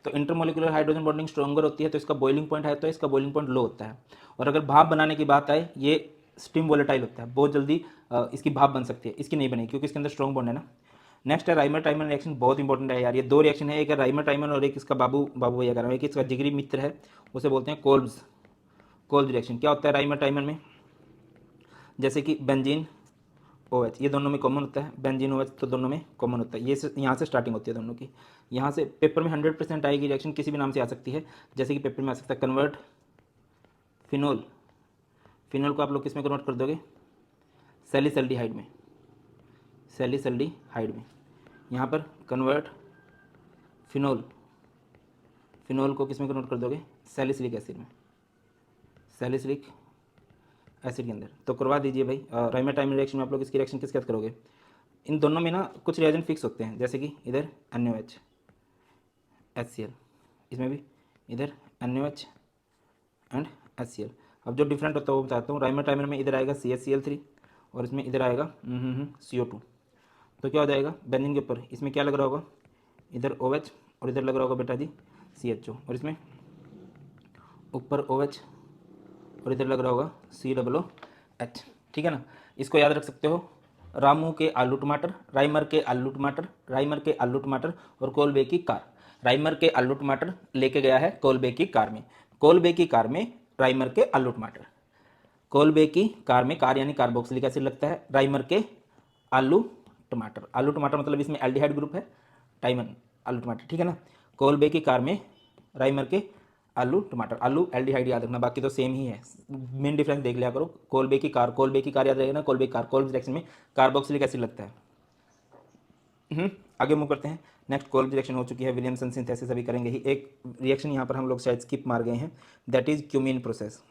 S1: तो इंटरमोलिकुलर हाइड्रोजन बॉन्डिंग स्ट्रॉन्गर होती है तो इसका बॉइलिंग पॉइंट है, तो इसका बॉइलिंग पॉइंट लो होता है। और अगर भाप बनाने की बात आए, ये स्टीम वोलेटाइल होता है, बहुत जल्दी इसकी भाप बन सकती है, इसकी नहीं बनेगी क्योंकि इसके अंदर स्ट्रॉन्ग बॉन्ड है ना। नेक्स्ट है राइमर टाइमर रिएक्शन, बहुत इंपॉर्टेंट है यार, ये 2 रिएक्शन है, एक है राइमर टाइमर और एक इसका बाबू भैया कर रहा हूँ, एक इसका जिगरी मित्र है, उसे बोलते हैं कोल्ब्स रिएक्शन। क्या होता है राइमर टाइमर में, जैसे कि बेंजीन OH, ये दोनों में कॉमन होता है, बेंजीन OH तो दोनों में कॉमन होता है। ये यहाँ से स्टार्टिंग होती है दोनों की, यहाँ से पेपर में 100% आएगी रिएक्शन, किसी भी नाम से आ सकती है, जैसे कि पेपर में आ सकता है कन्वर्ट फिनॉल, फिनॉल को आप लोग किस में कन्वर्ट कर दोगे, सैलिसल्डिहाइड में, सैलिसल्डिहाइड में। यहाँ पर कन्वर्ट फिनॉल, फिनॉल को किस में कन्वर्ट कर दोगे, सैलिसिलिक एसिड में, सैलिसिलिक एसिड के अंदर। तो करवा दीजिए भाई। राइमर टाइमर रिएक्शन में आप लोग इसकी रिएक्शन किसके साथ करोगे, इन दोनों में ना कुछ रिएजेंट फिक्स होते हैं, जैसे कि इधर NaOH HCl, इसमें भी इधर NaOH एंड HCl। अब जो डिफरेंट होता है वो बताता हूँ। राइमर टाइमर में इधर आएगा CaCl3 और इसमें इधर आएगा CO2। तो क्या हो जाएगा, बेंजीन के ऊपर इसमें क्या लग रहा होगा, इधर OH और इधर लग रहा होगा बेटा जी CHO, और इसमें ऊपर OH और इधर लग रहा होगा COOH। ठीक है ना। इसको याद रख सकते हो, रामू के आलू टमाटर, राइमर के आलू टमाटर, राइमर के आलू टमाटर और कोलबे की कार। राइमर के आलू टमाटर लेके गया है कोलबे की कार में, कोलबे की कार में राइमर के आलू टमाटर, कोलबे की कार में, कार यानी कार्बोक्सिलिक एसिड लगता है, राइमर के आलू टमाटर, आलू टमाटर मतलब इसमें एल्डिहाइड ग्रुप है, टाइमन आलू टमाटर। ठीक है ना। कोलबे की कार में राइमर के आलू टमाटर, आलू एल्डिहाइड याद रखना, बाकी तो सेम ही है, मेन डिफरेंस देख लिया करो। कोलबे की कार, कोलबे की कार याद रहेगा ना, कोलबे की कार, कोल्ब रिएक्शन में कार्बोक्सिलिक एसिड लगता है। आगे मूव करते हैं। नेक्स्ट कोल्ब रिएक्शन हो चुकी है, विलियमसन सिंथेसिस अभी करेंगे ही। एक रिएक्शन यहाँ पर हम लोग शायद स्किप मार गए हैं, that is cumene process.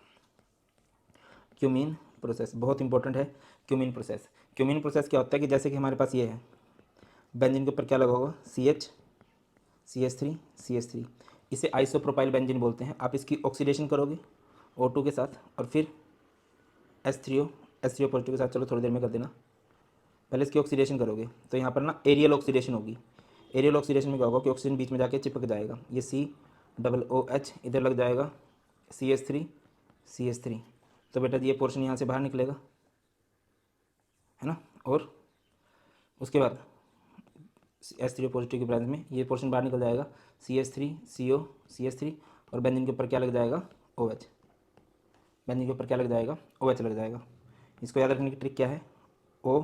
S1: Cumene process बहुत इंपॉर्टेंट है। क्यूमीन प्रोसेस, क्यूमीन प्रोसेस क्या होता है कि जैसे कि हमारे पास ये है, बेंजीन के ऊपर क्या लगा होगा, CH3, इसे आइसोप्रोपाइल बेंजीन बोलते हैं। आप इसकी ऑक्सीडेशन करोगे O2 के साथ और फिर H3O पॉजिटिव के साथ, चलो थोड़ी देर में कर देना। पहले इसकी ऑक्सीडेशन करोगे तो यहाँ पर ना एरियल ऑक्सीडेशन होगी। एरियल ऑक्सीडेशन में क्या होगा कि ऑक्सीजन बीच में जाके चिपक जाएगा, ये COOH इधर लग जाएगा, CH3, तो बेटा ये पोर्शन यहाँ से बाहर निकलेगा, है ना। और उसके बाद H3O पॉजिटिव की प्रेजेंस में ये पोर्शन बाहर निकल जाएगा, CH3CO और बेंजीन के ऊपर क्या लग जाएगा, OH। बेंजीन के ऊपर क्या लग जाएगा, OH लग जाएगा। इसको याद रखने की ट्रिक क्या है, O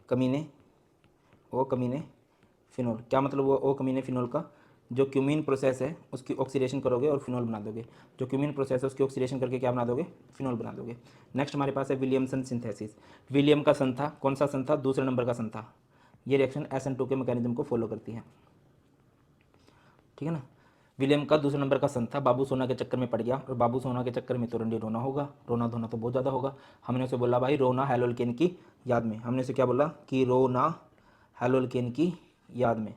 S1: कमीने फिनोल। क्या मतलब वो O कमीने फिनोल का, जो क्यूमीन प्रोसेस है उसकी ऑक्सीडेशन करोगे और फिनोल बना दोगे। जो क्यूमीन प्रोसेस है उसकी ऑक्सीडेशन करके क्या बना दोगे, फिनोल बना दोगे। नेक्स्ट हमारे पास है विलियमसन सिंथेसिस। विलियम का सन था, कौन सा सन था, दूसरे नंबर का सन था। ये रिएक्शन SN2 के मैकेनिज्म को फॉलो करती है, ठीक है ना। विलियम का दूसरे नंबर का सन था, बाबू सोना के चक्कर में पड़ गया, और बाबू सोना के चक्कर में तो रंडी रोना होगा, रोना धोना तो बहुत ज़्यादा होगा। हमने उसे बोला भाई रोना हेलोल्केन की याद में, हमने उसे क्या बोला कि रोना हेलोल्केन की याद में,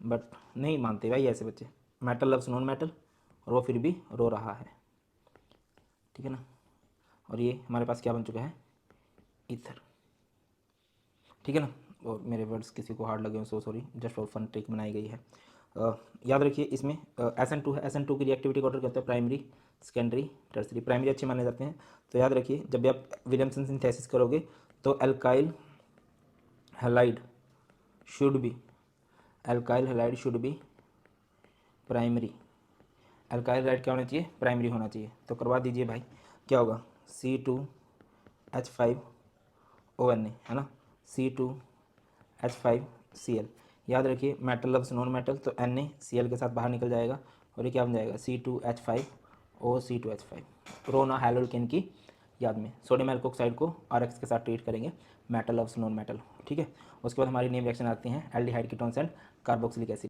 S1: बट नहीं मानते भाई ऐसे बच्चे। मेटल लव्स नॉन मेटल, और वो फिर भी रो रहा है, ठीक है ना। और ये हमारे पास क्या बन चुका है, ईथर, ठीक है ना। और मेरे वर्ड्स किसी को हार्ड लगे हो so sorry, just for fun trick बनाई गई है। याद रखिए इसमें SN2 है, SN2 की रिएक्टिविटी का ऑर्डर कहते हैं प्राइमरी, सेकेंडरी, टर्सरी। प्राइमरी अच्छे माने जाते हैं, तो याद रखिए जब भी आप विलियमसन सिंथेसिस करोगे तो alkyl halide should be primary. Alkyl halide क्या होना चाहिए, प्राइमरी होना चाहिए। तो करवा दीजिए भाई, क्या होगा, C2H5ONA, है ना, C2H5Cl। याद रखिए मेटल लव्स नॉन मेटल, तो NaCl के साथ बाहर निकल जाएगा, और ये क्या बन जाएगा, C2H5O, रोना हैलोल्केन की याद में। सोडियम एल्कोक्साइड को RX के साथ ट्रीट करेंगे, मेटल लव्स नॉन मेटल, ठीक है। उसके बाद हमारी नेम रिएक्शन आती हैं aldehyde ketones and carboxylic acid.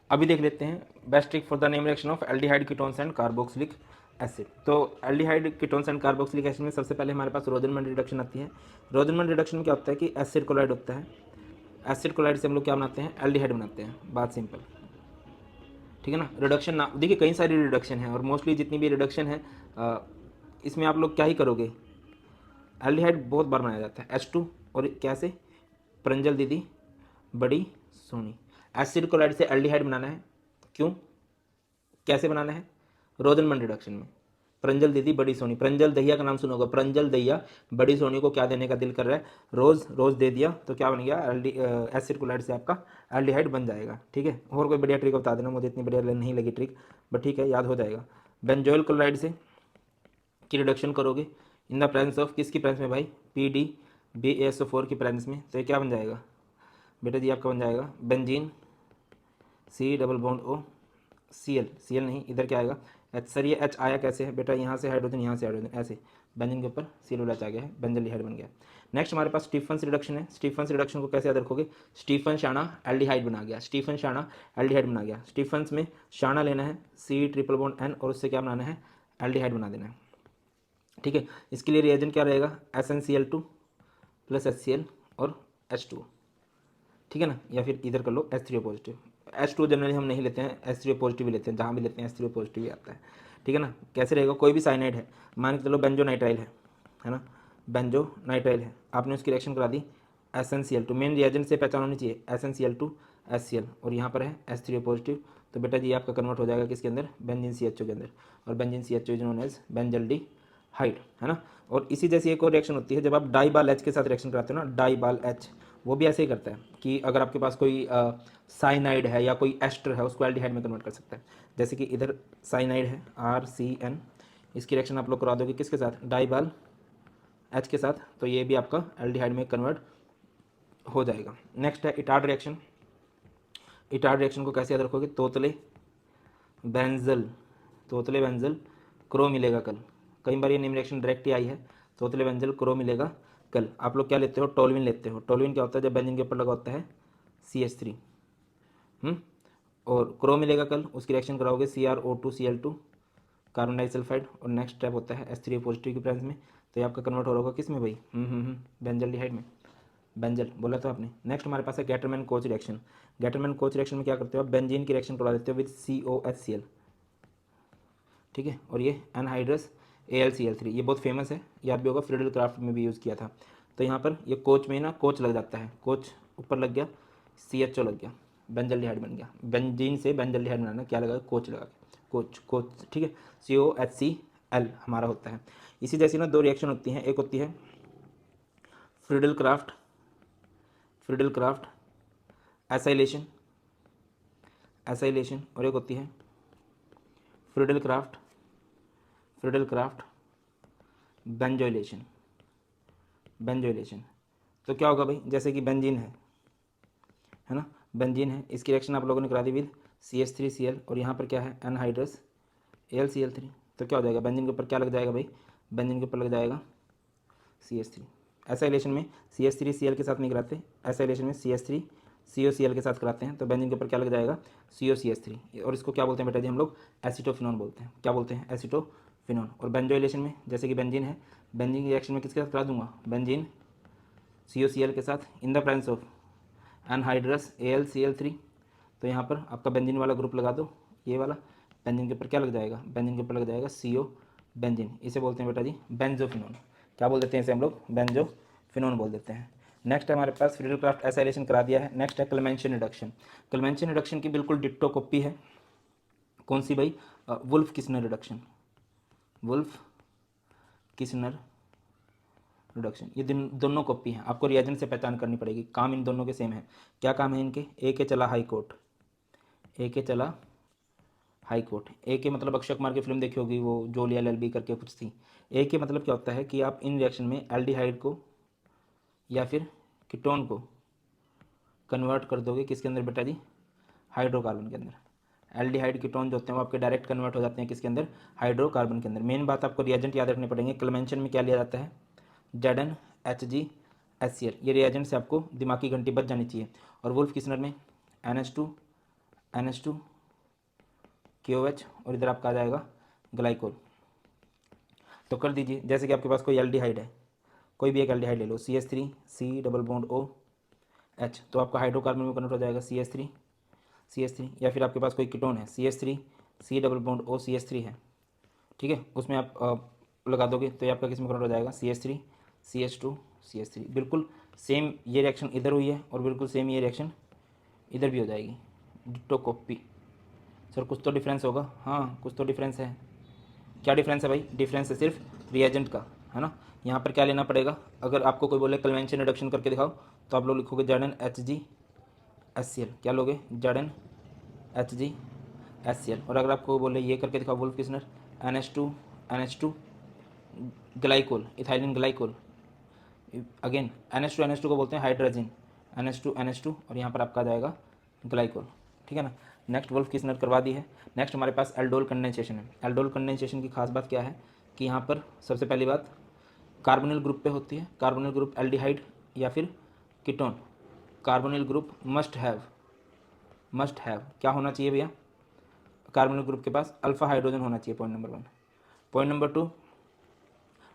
S1: अभी देख लेते हैं best trick for the name reaction of aldehyde ketones and carboxylic acid. तो aldehyde ketones and carboxylic acid में सबसे पहले हमारे पास रोजनमैन रिडक्शन आती है। रोजनमैन रिडक्शन में क्या होता है कि एसिड कोलाइड होता है, एसिड कोलाइड से हम लोग क्या बनाते हैं, एल्डिहाइड बनाते हैं, बात सिंपल, ठीक है ना। रिडक्शन ना देखिए कई सारी रिडक्शन है, और मोस्टली जितनी भी रिडक्शन है इसमें आप लोग क्या ही करोगे, एल्डिहाइड बहुत बार बनाया जाता है, H2 और कैसे, प्रंजल दीदी बड़ी सोनी। एसिड कोलाइड से एल्डिहाइड बनाना है, क्यों, कैसे बनाना है, रोजनमैन रिडक्शन में। प्रंजल दीदी बड़ी सोनी, प्रंजल दहिया का नाम सुना होगा, प्रंजल दहिया बड़ी सोनी को क्या देने का दिल कर रहा है, रोज दे दिया, तो क्या बन गया, एसिड कोलाइड से आपका एल्डिहाइड बन जाएगा, ठीक है। और कोई बढ़िया ट्रिक बता देना, मुझे इतनी बढ़िया नहीं लगी ट्रिक, बट ठीक है याद हो जाएगा। बेंजोइल क्लोराइड से की रिडक्शन करोगे इन द प्रेजेंस ऑफ, किसकी प्रेजेंस में भाई, PDBaSO4 की प्रेजेंस में, तो ये क्या बन जाएगा बेटा जी, आपका बन जाएगा बेंजीन C+O Cl नहीं, इधर क्या आएगा H। सर ये H आया कैसे है बेटा, यहाँ से हाइड्रोजन, यहाँ से हाइड्रोजन, ऐसे बेंजीन के ऊपर Cl आ गया है, बेंजल्डिहाइड बन गया। नेक्स्ट हमारे पास स्टीफन्स रिडक्शन है। स्टीफन्स रिडक्शन को कैसे याद रखोगे, स्टीफन शाना एल्डिहाइड बना गया, स्टीफन शाना एल्डिहाइड बना गया। स्टीफन्स में शाना लेना है, C+N और उससे क्या बनाना है, एल्डिहाइड बना देना है, ठीक है। इसके लिए रिएजेंट क्या रहेगा, SnCl2 + HCl और H2, ठीक है ना। या फिर इधर कर लो H3O पॉजिटिव। H2 जनरली हम नहीं लेते हैं, H3O पॉजिटिव ही लेते हैं, जहाँ भी लेते हैं H3O पॉजिटिव ही आता है, ठीक है ना। कैसे रहेगा, कोई भी साइनाइड है, मान के चलो बेंजोनाइट्राइल है ना, बेंजोनाइट्राइल है, आपने उसकी रिएक्शन करा दी SnCl2, मेन रिएजेंट से पहचान होनी चाहिए, SnCl2 HCl, और यहाँ पर है H3O पॉजिटिव, तो बेटा जी आपका कन्वर्ट हो जाएगा किसके अंदर, बेंजीन CHO के अंदर, और benzene CHO is known as benzaldehyde, है ना। और इसी जैसी एक और रिएक्शन होती है जब आप डाइबाल H के साथ रिएक्शन कराते हो ना, डाइबाल H, वो भी ऐसे ही करता है कि अगर आपके पास कोई साइनाइड है या कोई एस्टर है, उसको एल्डिहाइड में कन्वर्ट कर सकता है। जैसे कि इधर साइनाइड है RCN, इसकी रिएक्शन आप लोग करवा दोगे किसके साथ, डाइबाल H के साथ, तो ये भी आपका एल्डिहाइड में कन्वर्ट हो जाएगा। नेक्स्ट है इटार्ड रिएक्शन। इटार्ड रिएक्शन को कैसे याद रखोगे, तोतले बेंजल क्रो मिलेगा कल, कई बार ये नेम रिएक्शन डायरेक्ट ही आई है, तोतले बेंजल क्रो मिलेगा कल आप लोग क्या लेते हो, टोलविन लेते हो। टोलविन क्या होता है, जब बेंजीन के ऊपर लगा होता है CH3। और क्रोम मिलेगा कल, उसकी रिएक्शन कराओगे CrO2Cl2 कार्बन डाइसल्फाइड, और नेक्स्ट स्टेप होता है H3O पॉजिटिव की प्रेजेंस में, तो ये आपका कन्वर्ट हो रहा होगा किस में भाई, बेंजल्डिहाइड में, बेंजल बोला था आपने। नेक्स्ट हमारे पास है Gattermann coach reaction. Gattermann coach reaction में क्या करते हो आप, बेंजीन की रिएक्शन करवा देते हो विद COHCl, ठीक है, और ये एनहाइड्रस AlCl3, ये बहुत फेमस है, याद भी होगा, फ्रीडल क्राफ्ट में भी यूज़ किया था। तो यहाँ पर ये कोच में ना कोच लग जाता है, कोच ऊपर लग गया, CHO लग गया, बेंजल्डिहाइड बन गया। बेंजीन से बेंजल्डिहाइड बनाना, क्या लगा, कोच लगा के, कोच कोच, ठीक है, COHCl हमारा होता है। इसी जैसी ना दो रिएक्शन होती हैं, एक होती है Friedel craft, Friedel Crafts acylation, acylation, और एक होती है Friedel craft, Friedel craft benzoylation, benzoylation. तो क्या होगा भाई, जैसे कि बेंजीन है ना, बेंजीन है, इसकी रिएक्शन आप लोगों ने करा दी विद CH3Cl, और यहाँ पर क्या है, एनहाइड्रस AlCl3, तो क्या हो जाएगा, बेंजीन के ऊपर क्या लग जाएगा भाई, बेंजीन के ऊपर लग जाएगा CH3। एसाइलेशन में CH3Cl के साथ नहीं कराते, एसाइलेशन में CH3COCl के साथ कराते हैं, तो बेंजीन के ऊपर क्या लग जाएगा, COCH3, और इसको क्या बोलते हैं बेटा जी हम लोग, एसीटोफिनोन बोलते हैं। क्या बोलते हैं, एसीटोफिनोन। और बेंजोइलेशन में जैसे कि बेंजीन है, बेंजीन की रिएक्शन में किसके साथ करा दूंगा, बेंजीन COCl के साथ इन the presence of anhydrous AlCl3, तो यहाँ पर आपका बेंजीन वाला ग्रुप लगा दो, ये वाला, बेंजीन के ऊपर क्या लग जाएगा, बेंजीन के ऊपर लग जाएगा CO बेंजीन, इसे बोलते हैं बेटा जी बेंजोफिनोन। क्या बोल देते हैं इसे हम लोग, बेंजोफिनोन बोल देते हैं। नेक्स्ट हमारे पास फ्रीडल क्राफ्ट एसाइलेशन करा दिया है। नेक्स्ट है क्लेमेंशियन रिडक्शन। क्लेमेंशियन रिडक्शन की बिल्कुल डिट्टो कॉपी है, कौन सी भाई, Wolff Kishner reduction, Wolff Kishner reduction, ये दोनों कॉपी हैं, आपको रिएजेंट से पहचान करनी पड़ेगी, काम इन दोनों के सेम है। क्या काम है इनके, ए के चला हाई कोर्ट, ए के चला हाई कोर्ट, ए के मतलब अक्षय कुमार की फिल्म देखी होगी, वो जोली LLB करके कुछ थी। ए के मतलब क्या होता है कि आप इन रिएक्शन में एल्डिहाइड को या फिर कीटोन को कन्वर्ट कर दोगे किसके अंदर बेटा जी, हाइड्रोकार्बन के अंदर। एल्डिहाइड कीटोन जो होते हैं वो आपके डायरेक्ट कन्वर्ट हो जाते हैं किसके अंदर, हाइड्रोकार्बन के अंदर। मेन बात आपको रिएजेंट याद रखने पड़ेंगे, क्लेमेंशन में क्या लिया जाता है, ZnHgHCl, ये रिएजेंट से आपको दिमाग की घंटी बच जानी चाहिए। और वुल्फ किस्नर में NH2 KOH, और इधर आपका आ जाएगा ग्लाइकोल। तो कर दीजिए, जैसे कि आपके पास कोई एल्डिहाइड है, कोई भी एक एल्डिहाइड ले लो, CH3C डबल बॉन्ड OH, तो आपका हाइड्रोकार्बन में कन्वर्ट हो जाएगा CH3, या फिर आपके पास कोई कीटोन है CH3C डबल बॉन्ड OCH3 है, ठीक है, उसमें आप लगा दोगे तो ये आपका किस में कन्वर्ट हो जाएगा, CH3CH2CH3। बिल्कुल सेम ये रिएक्शन इधर हुई है, और बिल्कुल सेम ये रिएक्शन इधर भी हो जाएगी, डिट्टो कॉपी। सर कुछ तो डिफरेंस होगा, हाँ कुछ तो डिफरेंस है। क्या डिफरेंस है भाई, डिफरेंस है सिर्फ रिएजेंट का, है ना। यहाँ पर क्या लेना पड़ेगा, अगर आपको कोई बोले कन्वेंशन रिडक्शन करके दिखाओ, तो आप लोग लिखोगे ZnHgHCl, क्या लोगे, ZnHgHCl। और अगर आपको बोले ये करके दिखाओ Wolff Kishner, NH2 glycol, ethylene glycol, again NH2 को बोलते हैं हाइड्रोजन, NH2 और यहाँ पर आपका आ जाएगा ग्लाइकोल, ठीक है ना। नेक्स्ट वुल्फ किस्नर करवा दी है। नेक्स्ट हमारे पास एल्डोल कंडेंसेशन है। एल्डोल कंडेंसेशन की खास बात क्या है कि यहाँ पर सबसे पहली बात कार्बोनिल ग्रुप पे होती है, कार्बोनिल ग्रुप एल्डिहाइड या फिर ketone, carbonyl group must have क्या होना चाहिए भैया, कार्बोनिल ग्रुप के पास अल्फा हाइड्रोजन होना चाहिए, point number 1। Point number 2,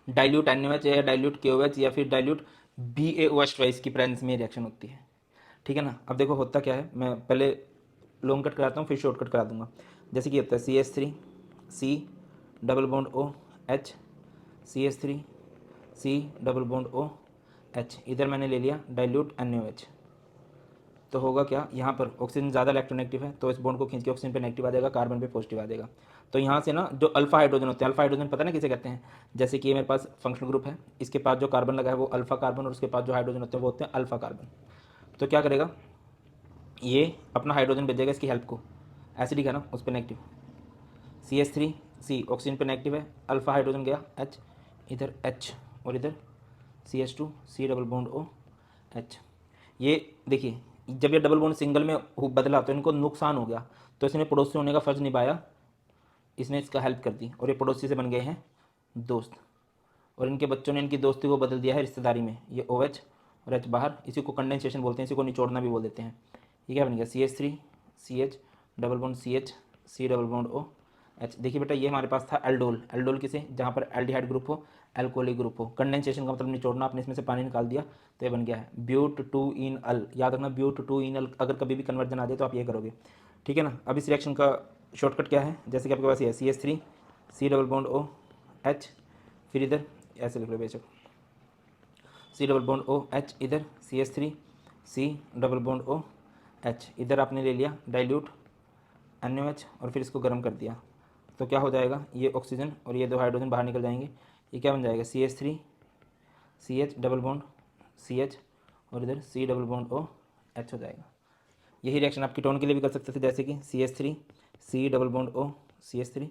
S1: dilute NaOH या डाइल्यूट KOH या फिर डाइल्यूट BaOH ट्वाइस की प्रेजेंस में रिएक्शन होती है, ठीक है ना। अब देखो होता क्या है, मैं पहले लॉन्ग कट कराता हूँ फिर शॉर्ट कट करा दूंगा। जैसे कि होता है CH3C double bond OH, CH3C double bond OH, इधर मैंने ले लिया डाइल्यूट NaOH, तो होगा क्या, यहाँ पर ऑक्सीजन ज़्यादा इलेक्ट्रोनेगेटिव है, तो इस बॉन्ड को खींच के ऑक्सीजन पे नेगेटिव आ जाएगा, कार्बन पे पॉजिटिव आ जाएगा। तो यहाँ से ना जो अल्फा हाइड्रोजन होते हैं, अल्फा हाइड्रोजन पता ना किसे कहते हैं, जैसे कि ये मेरे पास फंक्शनल ग्रुप है, इसके पास जो कार्बन लगा है वो अल्फा कार्बन, और उसके पास जो हाइड्रोजन होते हैं वो होते हैं अल्फा कार्बन। तो क्या करेगा, ये अपना हाइड्रोजन भेजेगा इसकी हेल्प को, एसिडिक है ना उस पर नेगेटिव, CH3C ऑक्सीजन पे नेगेटिव है, अल्फा हाइड्रोजन गया H, इधर H, और इधर CH2C डबल बॉन्ड OH। ये देखिए जब ये डबल बॉन्ड सिंगल में बदला तो इनको नुकसान हो गया, तो इसने पड़ोसी होने का फर्ज निभाया, इसने इसका हेल्प कर दी, और ये पड़ोसी से बन गए हैं दोस्त, और इनके बच्चों ने इनकी दोस्ती को बदल दिया है रिश्तेदारी में, ये OH और H बाहर, इसी को कंडेंसेशन बोलते हैं, इसी को निचोड़ना भी बोल देते हैं। ये क्या बन गया CH3 CH double bond CH C double bond OH। देखिए बेटा ये हमारे पास था एल्डोल, एल्डोल किसे, जहाँ पर एल्डिहाइड ग्रुप हो, एल्कोहलिक ग्रुप हो। कंडेंसेशन का मतलब निचोड़ना, आपने इसमें से पानी निकाल दिया तो ये बन गया है ब्यूट 2 इन अल। याद रखना ब्यूट 2 इन अल, अगर कभी भी कन्वर्जन आ जाए तो आप ये करोगे, ठीक है ना। अब इस रिएक्शन का शॉर्टकट क्या है, जैसे कि आपके पास ये है CH3 C double bond OH, फिर इधर ऐसे लिख लो बेशक C डबल बॉन्ड OH, इधर CH3 C double bond OH, इधर आपने ले लिया डाइल्यूट NaOH और फिर इसको गर्म कर दिया तो क्या हो जाएगा, ये ऑक्सीजन और ये दो हाइड्रोजन बाहर निकल जाएंगे। ये क्या बन जाएगा CH3 CH double bond CH और इधर C डबल बॉन्ड OH हो जाएगा। यही रिएक्शन आप कीटोन के लिए भी कर सकते थे, जैसे कि CH3 C double bond O CH3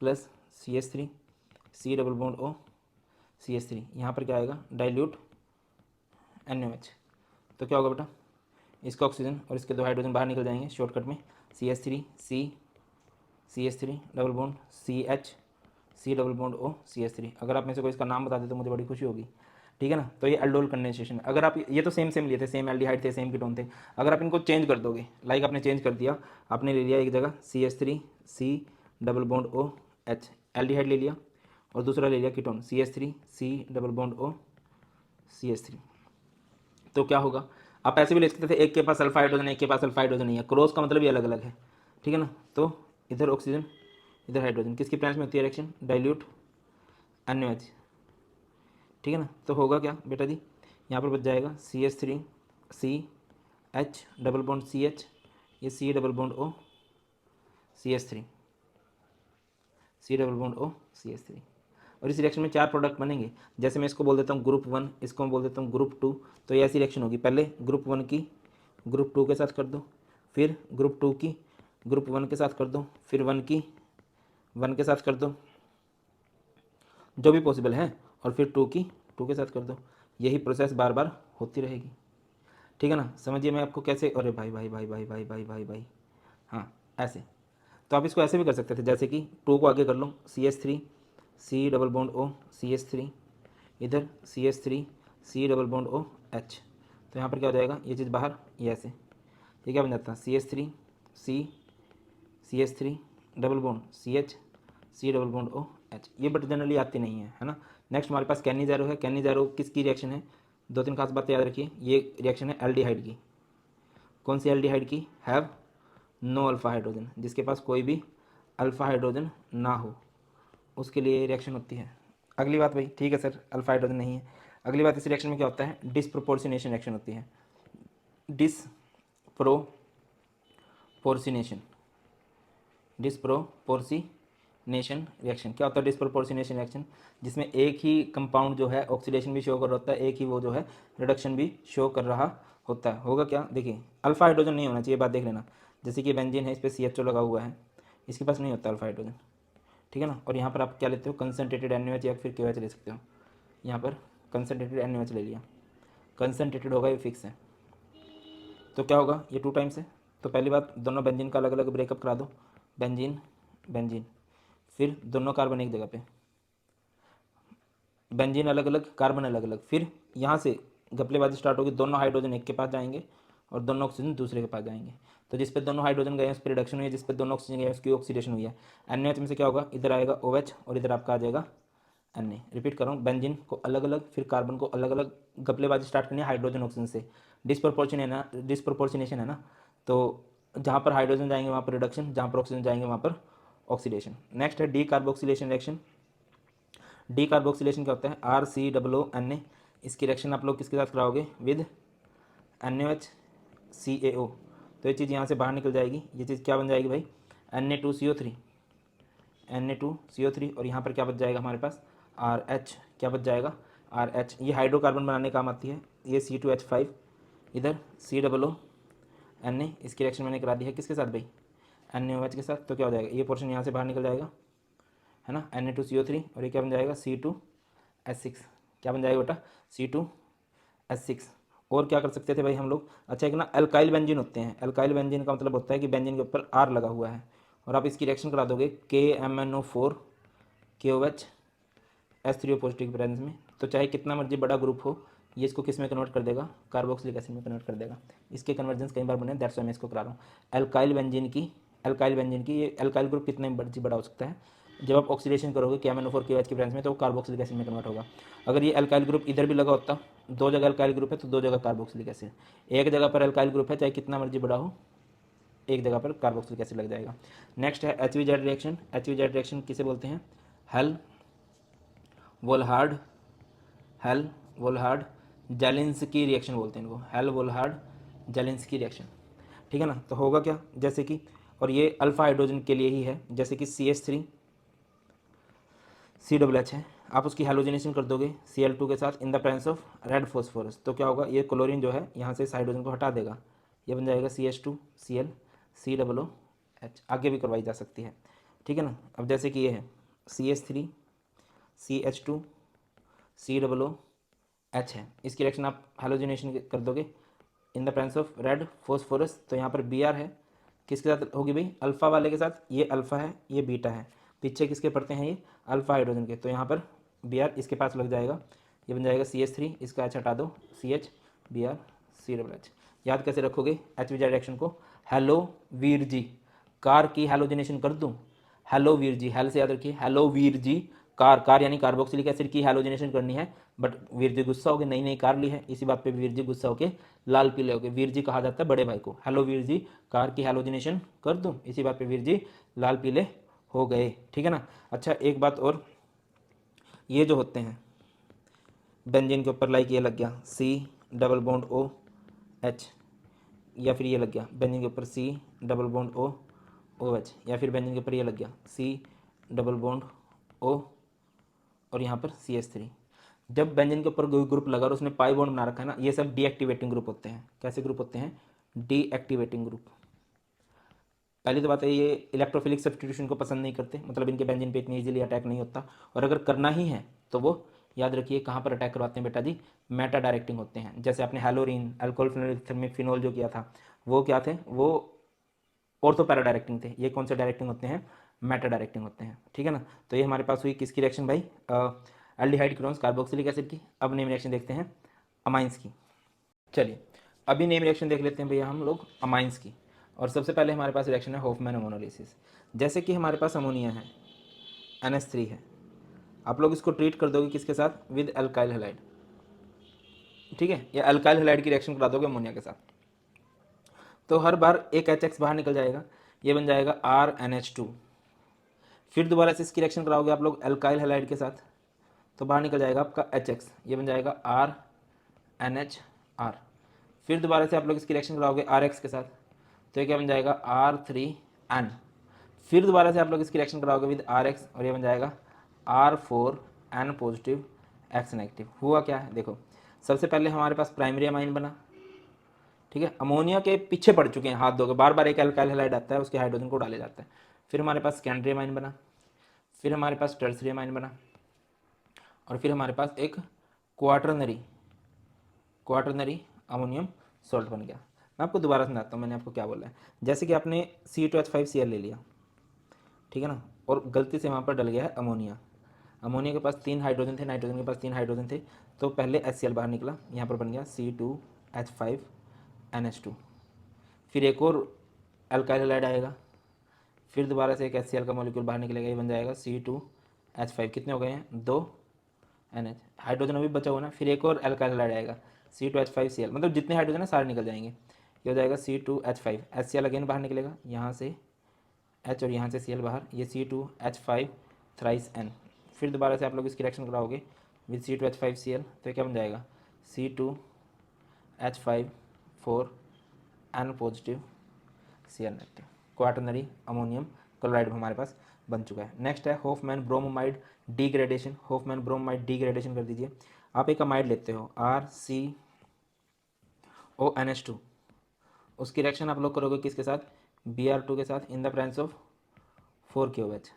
S1: plus CH3 C double bond O CH3, यहाँ पर क्या आएगा डाइल्यूट NaOH। तो क्या होगा बेटा, इसका ऑक्सीजन और इसके दो हाइड्रोजन बाहर निकल जाएंगे शॉर्टकट में, CH3 CH3 double bond CH C double bond O CH3। अगर आप में से कोई इसका नाम बता दे तो मुझे बड़ी खुशी होगी, ठीक है ना। तो ये एल्डोल कंडेंसेशन। अगर आप ये तो सेम लिए थे, सेम एल्डिहाइड थे, सेम कीटोन थे, अगर आप इनको चेंज कर दोगे, लाइक आपने चेंज कर दिया, आपने ले लिया एक जगह CH3 C double bond OH, aldehyde ले लिया, और दूसरा ले लिया ketone CH3 C double bond O CH3, तो क्या होगा, आप ऐसे भी ले सकते थे, एक के पास सल्फा हाइड्रोजन एक के पास सल्फा हाइड्रोजन नहीं है, क्रॉस का मतलब ये अलग अलग है, ठीक है ना। तो इधर ऑक्सीजन इधर हाइड्रोजन, किसकी प्रेजेंस में होती है रिएक्शन, डाइल्यूट NaOH, ठीक है ना। तो होगा क्या बेटा जी, यहाँ पर बच जाएगा CH3 C H double bond CH, ये C double bond O CH3 C double bond O CH3, और इस रिएक्शन में चार प्रोडक्ट बनेंगे। जैसे मैं इसको बोल देता हूँ ग्रुप 1, इसको मैं बोल देता हूँ ग्रुप 2, तो ये ऐसी रिएक्शन होगी, पहले ग्रुप 1 की ग्रुप 2 के साथ कर दो, फिर ग्रुप 2 की ग्रुप 1 के साथ कर दो, फिर 1 की 1 के साथ कर दो, जो भी पॉसिबल है, और फिर 2 की 2 के साथ कर दो। यही प्रोसेस बार बार होती रहेगी, ठीक है ना। समझिए मैं आपको कैसे, अरे भाई भाई भाई भाई भाई भाई भाई भाई, हाँ ऐसे। तो आप इसको ऐसे भी कर सकते थे, जैसे कि 2 को आगे कर लो, CH3 C double bond O CH3, इधर CH3 C double bond OH, तो यहाँ पर क्या हो जाएगा, ये चीज़ बाहर, ये ऐसे, ये क्या बन जाता है CH3 C CH3 double bond CH C double bond OH। ये बट जनरली आती नहीं है ना। नेक्स्ट हमारे पास कैनिज़ारो है। कैनिज़ारो किसकी रिएक्शन है, दो तीन खास बातें याद रखिए, ये रिएक्शन है एल्डिहाइड की। कौन सी एल्डिहाइड की, हैव नो अल्फा हाइड्रोजन, जिसके पास कोई भी अल्फा हाइड्रोजन ना हो, उसके लिए रिएक्शन होती है। अगली बात भाई, ठीक है सर अल्फा हाइड्रोजन नहीं है, अगली बात इस रिएक्शन में क्या होता है, डिसप्रोपोर्शनेशन रिएक्शन होती है। डिसप्रोपोर्शनेशन डिसप्रोपोर्शनेशन रिएक्शन क्या होता है, डिसप्रोपोर्शनेशन रिएक्शन जिसमें एक ही कंपाउंड जो है ऑक्सीडेशन भी शो कर रहा होता है, एक ही वो जो है रिडक्शन भी शो कर रहा होता है। होगा क्या, देखिए अल्फा हाइड्रोजन नहीं होना चाहिए, बात देख लेना। जैसे कि बेंजीन है, इस पर CHO लगा हुआ है, इसके पास नहीं होता अल्फा हाइड्रोजन, ठीक है ना। और यहाँ पर आप क्या लेते हो, कंसनट्रेटेड NaOH या फिर KOH ले सकते हो। यहाँ पर कंसनट्रेटेड NaOH ले लिया, कंसनट्रेटेड होगा, ये फिक्स है। तो क्या होगा, ये 2 टाइम्स है, तो पहली बात दोनों बेंजीन का अलग अलग ब्रेकअप करा दो, बेंजीन बेंजीन, फिर दोनों कार्बन एक जगह पे, बेंजीन अलग अलग कार्बन अलग अलग, फिर यहाँ से घपलेबाजी स्टार्ट होगी, दोनों हाइड्रोजन एक के पास जाएंगे और दोनों ऑक्सीजन दूसरे के पास जाएंगे। तो जिस पे दोनों हाइड्रोजन गए उस पर रिडक्शन हुई है, जिस पे दोनों ऑक्सीजन गए उसकी ऑक्सीडेशन हुई है। NaOH में से क्या होगा, इधर आएगा OH और इधर आपका आ जाएगा Na। रिपीट कर रहा हूँ, बेंजीन को अलग अलग, फिर कार्बन को अलग अलग, घपलेबाजी स्टार्ट करनी है हाइड्रोजन ऑक्सीजन से। डिस्प्रोपोर्शनेशन है ना, तो जहाँ पर हाइड्रोजन जाएंगे वहाँ पर रिडक्शन, जहाँ पर ऑक्सीजन जाएंगे वहाँ पर ऑक्सीडेशन। नेक्स्ट है D carboxylation reaction. D carboxylation क्या होता है, RCOO Na, इसकी रिएक्शन आप लोग किसके साथ कराओगे, विद NaOH CaO। तो ये चीज़ यहाँ से बाहर निकल जाएगी, ये चीज़ क्या बन जाएगी भाई, Na2CO3 Na2CO3, और यहाँ पर क्या बच जाएगा हमारे पास, RH, क्या बच जाएगा RH, ये हाइड्रोकार्बन बनाने काम आती है, ये C2H5, इधर COO Na, इसकी रिएक्शन मैंने करा दी है किसके साथ भाई, NaOH के साथ। तो क्या हो जाएगा, ये पोर्शन यहाँ से बाहर निकल जाएगा, है ना, Na2CO3, और ये क्या बन जाएगा C2H6, क्या बन जाएगा बेटा C2H6। और क्या कर सकते थे भाई हम लोग, अच्छा एक ना अल्काइल बेंजीन होते हैं, अल्काइल बेंजीन का मतलब होता है कि बेंजीन के ऊपर R लगा हुआ है, और आप इसकी रिएक्शन करा दोगे KMNO4 KOH H3O positive presence में, तो चाहे कितना मर्जी बड़ा ग्रुप हो ये इसको किस में कन्वर्ट कर देगा, कार्बोक्सिलिक एसिड में कन्वर्ट कर देगा। इसके कन्वर्जेंस कई बार बने, दैट्स वाई मैं इसको करा रहा हूँ। अल्काइल बेंजीन की ये अल्काइल ग्रुप कितने मर्जी बड़ा हो सकता है, जब आप ऑक्सीडेशन करोगे KMnO4 KOH की प्रेजेंस में तो वो कार्बोक्सिलिक एसिड में कन्वर्ट होगा। अगर ये अल्काइल ग्रुप इधर भी लगा होता, दो जगह अल्काइल ग्रुप है तो दो जगह कार्बोक्सिलिक एसिड, एक जगह पर अल्काइल ग्रुप है चाहे कितना मर्जी बड़ा हो एक जगह पर कार्बोक्सिलिक एसिड लग जाएगा। नेक्स्ट है HVZ रिएक्शन। HVZ रिएक्शन किसे बोलते हैं, हेल वोल्हार्ड हेल वोल्हार्ड जेलिंस्की रिएक्शन बोलते हैं इनको, हेल वोल्हार्ड जेलिंस्की रिएक्शन, ठीक है ना। तो होगा क्या, जैसे कि, और ये अल्फा हाइड्रोजन के लिए ही है, जैसे कि CH3 COOH है, आप उसकी हेलोजिनेशन कर दोगे Cl2 के साथ इन the presence of red phosphorus, तो क्या होगा, ये क्लोरीन जो है यहाँ से इस हाइड्रोजन को हटा देगा, ये बन जाएगा CH2Cl COOH, आगे भी करवाई जा सकती है, ठीक है ना। अब जैसे कि ये है CH3 CH2 COOH है, इसकी रिएक्शन आप हेलोजिनेशन कर दोगे इन the presence of red phosphorus, तो यहाँ पर Br है, किसके साथ होगी भाई, अल्फा वाले के साथ, ये अल्फा है ये बीटा है, पीछे किसके पड़ते हैं ये अल्फा हाइड्रोजन के, तो यहाँ पर Br इसके पास लग जाएगा, ये बन जाएगा CH3, इसका H हटा दो CH Br COOH। याद कैसे रखोगे HVZ रिएक्शन को, हेलो वीर जी कार की हेलोजिनेशन कर दूँ, हेलो वीर जी, हेल से याद रखिए, हेलो वीर जी कार यानी कार्बोक्सिलिक एसिड की हेलोजिनेशन करनी है, बट वीर जी गुस्सा हो गए, नई नई कार ली है, इसी बात पे वीर जी गुस्सा होके लाल पीले हो गए, वीर जी कहा जाता है बड़े भाई को, हेलो वीर जी कार की हेलोजिनेशन कर दूं, इसी बात पे वीर जी लाल पीले हो गए, ठीक है ना। अच्छा एक बात और, ये जो होते हैं बेंजीन के ऊपर लाइक ये लग गया C डबल बॉन्ड OH, या फिर ये लग गया बेंजीन के ऊपर C डबल बॉन्ड OOH, या फिर बेंजीन के ऊपर ये लग गया C डबल बॉन्ड O और यहाँ पर CH3, जब बेंजीन के ऊपर ग्रुप लगा और उसने पाई बॉन्ड बना रखा है ना, ये सब डीएक्टिवेटिंग ग्रुप होते हैं। कैसे ग्रुप होते हैं, डीएक्टिवेटिंग ग्रुप। पहली तो बात है ये इलेक्ट्रोफिलिक सब्स्टिट्यूशन को पसंद नहीं करते, मतलब इनके बेंजीन पे इतनी इजीली अटैक नहीं होता, और अगर करना ही है तो वो याद रखिए कहाँ पर अटैक करवाते हैं बेटा जी, मेटा डायरेक्टिंग होते हैं। जैसे आपने हेलोरीन अल्कोहल फिनोल जो किया था वो क्या थे, वो ऑर्थो पैरा डायरेक्टिंग थे, ये कौन से डायरेक्टिंग होते हैं, मेटा डायरेक्टिंग होते हैं, ठीक है ना। तो ये हमारे पास हुई किसकी रिएक्शन भाई, एल्डिहाइड कीटोन्स कार्बोक्सिलिक एसिड की। अब नेम रिएक्शन देखते हैं अमाइंस की। चलिए अभी नेम रिएक्शन देख लेते हैं भैया हम लोग अमाइंस की, और सबसे पहले हमारे पास रिएक्शन है होफमैन अमोनोलिसिस। जैसे कि हमारे पास अमोनिया है NH3 है, आप लोग इसको ट्रीट कर दोगे किसके साथ, विद अल्काइल हैलाइड, ठीक है, या अल्काइल हैलाइड की रिएक्शन करा दोगे अमोनिया के साथ, तो हर बार एक HX बाहर निकल जाएगा, ये बन जाएगा RNH2। फिर दोबारा से इसकी रिएक्शन कराओगे आप लोग अल्काइल हैलाइड के साथ, तो बाहर निकल जाएगा आपका HX, ये बन जाएगा RNHR। फिर दोबारा से आप लोग इसकी रिएक्शन कराओगे RX के साथ, तो ये क्या बन जाएगा R3N। फिर दोबारा से आप लोग इसकी रिएक्शन कराओगे विद RX और ये बन जाएगा R4N पॉजिटिव X नेगेटिव। हुआ क्या है देखो, सबसे पहले हमारे पास प्राइमरी अमाइन बना, ठीक है, अमोनिया के पीछे पड़ चुके हैं हाथ धोके, बार बार एक अल्काइल हैलाइड आता है उसके हाइड्रोजन को डाले जाता है। फिर हमारे पास सेकेंडरी अमाइन बना, फिर हमारे पास टर्सरी अमाइन बना, और फिर हमारे पास एक क्वाटरनरी अमोनियम सॉल्ट बन गया। मैं आपको दोबारा समझाता हूँ मैंने आपको क्या बोला है। जैसे कि आपने C2H5Cl ले लिया, ठीक है ना, और गलती से वहाँ पर डल गया है अमोनिया, अमोनिया के पास 3 हाइड्रोजन थे, नाइट्रोजन के पास 3 हाइड्रोजन थे, तो पहले HCl बाहर निकला, यहाँ पर बन गया C2H5NH2। फिर एक और अल्काइल हैलाइड आएगा, फिर दोबारा से एक HCl का मॉलिक्यूल बाहर निकलेगा, ये बन जाएगा C2H5, कितने हो गए हैं 2 NH, हाइड्रोजन अभी बचा हुआ ना, फिर एक और अल्काइल हैलाइड आएगा C2H5Cl, मतलब जितने हाइड्रोजन है सारे निकल जाएंगे, ये हो जाएगा C2H5, HCl अगेन बाहर निकलेगा, यहाँ से H और यहाँ से Cl बाहर, ये C2H5 थ्राइस N। फिर दोबारा से आप लोग इसकी रिएक्शन कराओगे विद C2H5Cl, तो क्या बन जाएगा C2H5 4N positive Cl negative, quaternary ammonium chloride हमारे पास बन चुका है। नेक्स्ट है Hofmann bromamide degradation. Hofmann bromamide degradation कर दीजिए, आप एक अमाइड लेते हो RCONH2, उसकी रिएक्शन आप लोग करोगे किसके साथ, Br2 के साथ इन द प्रेजेंस ऑफ 4KOH,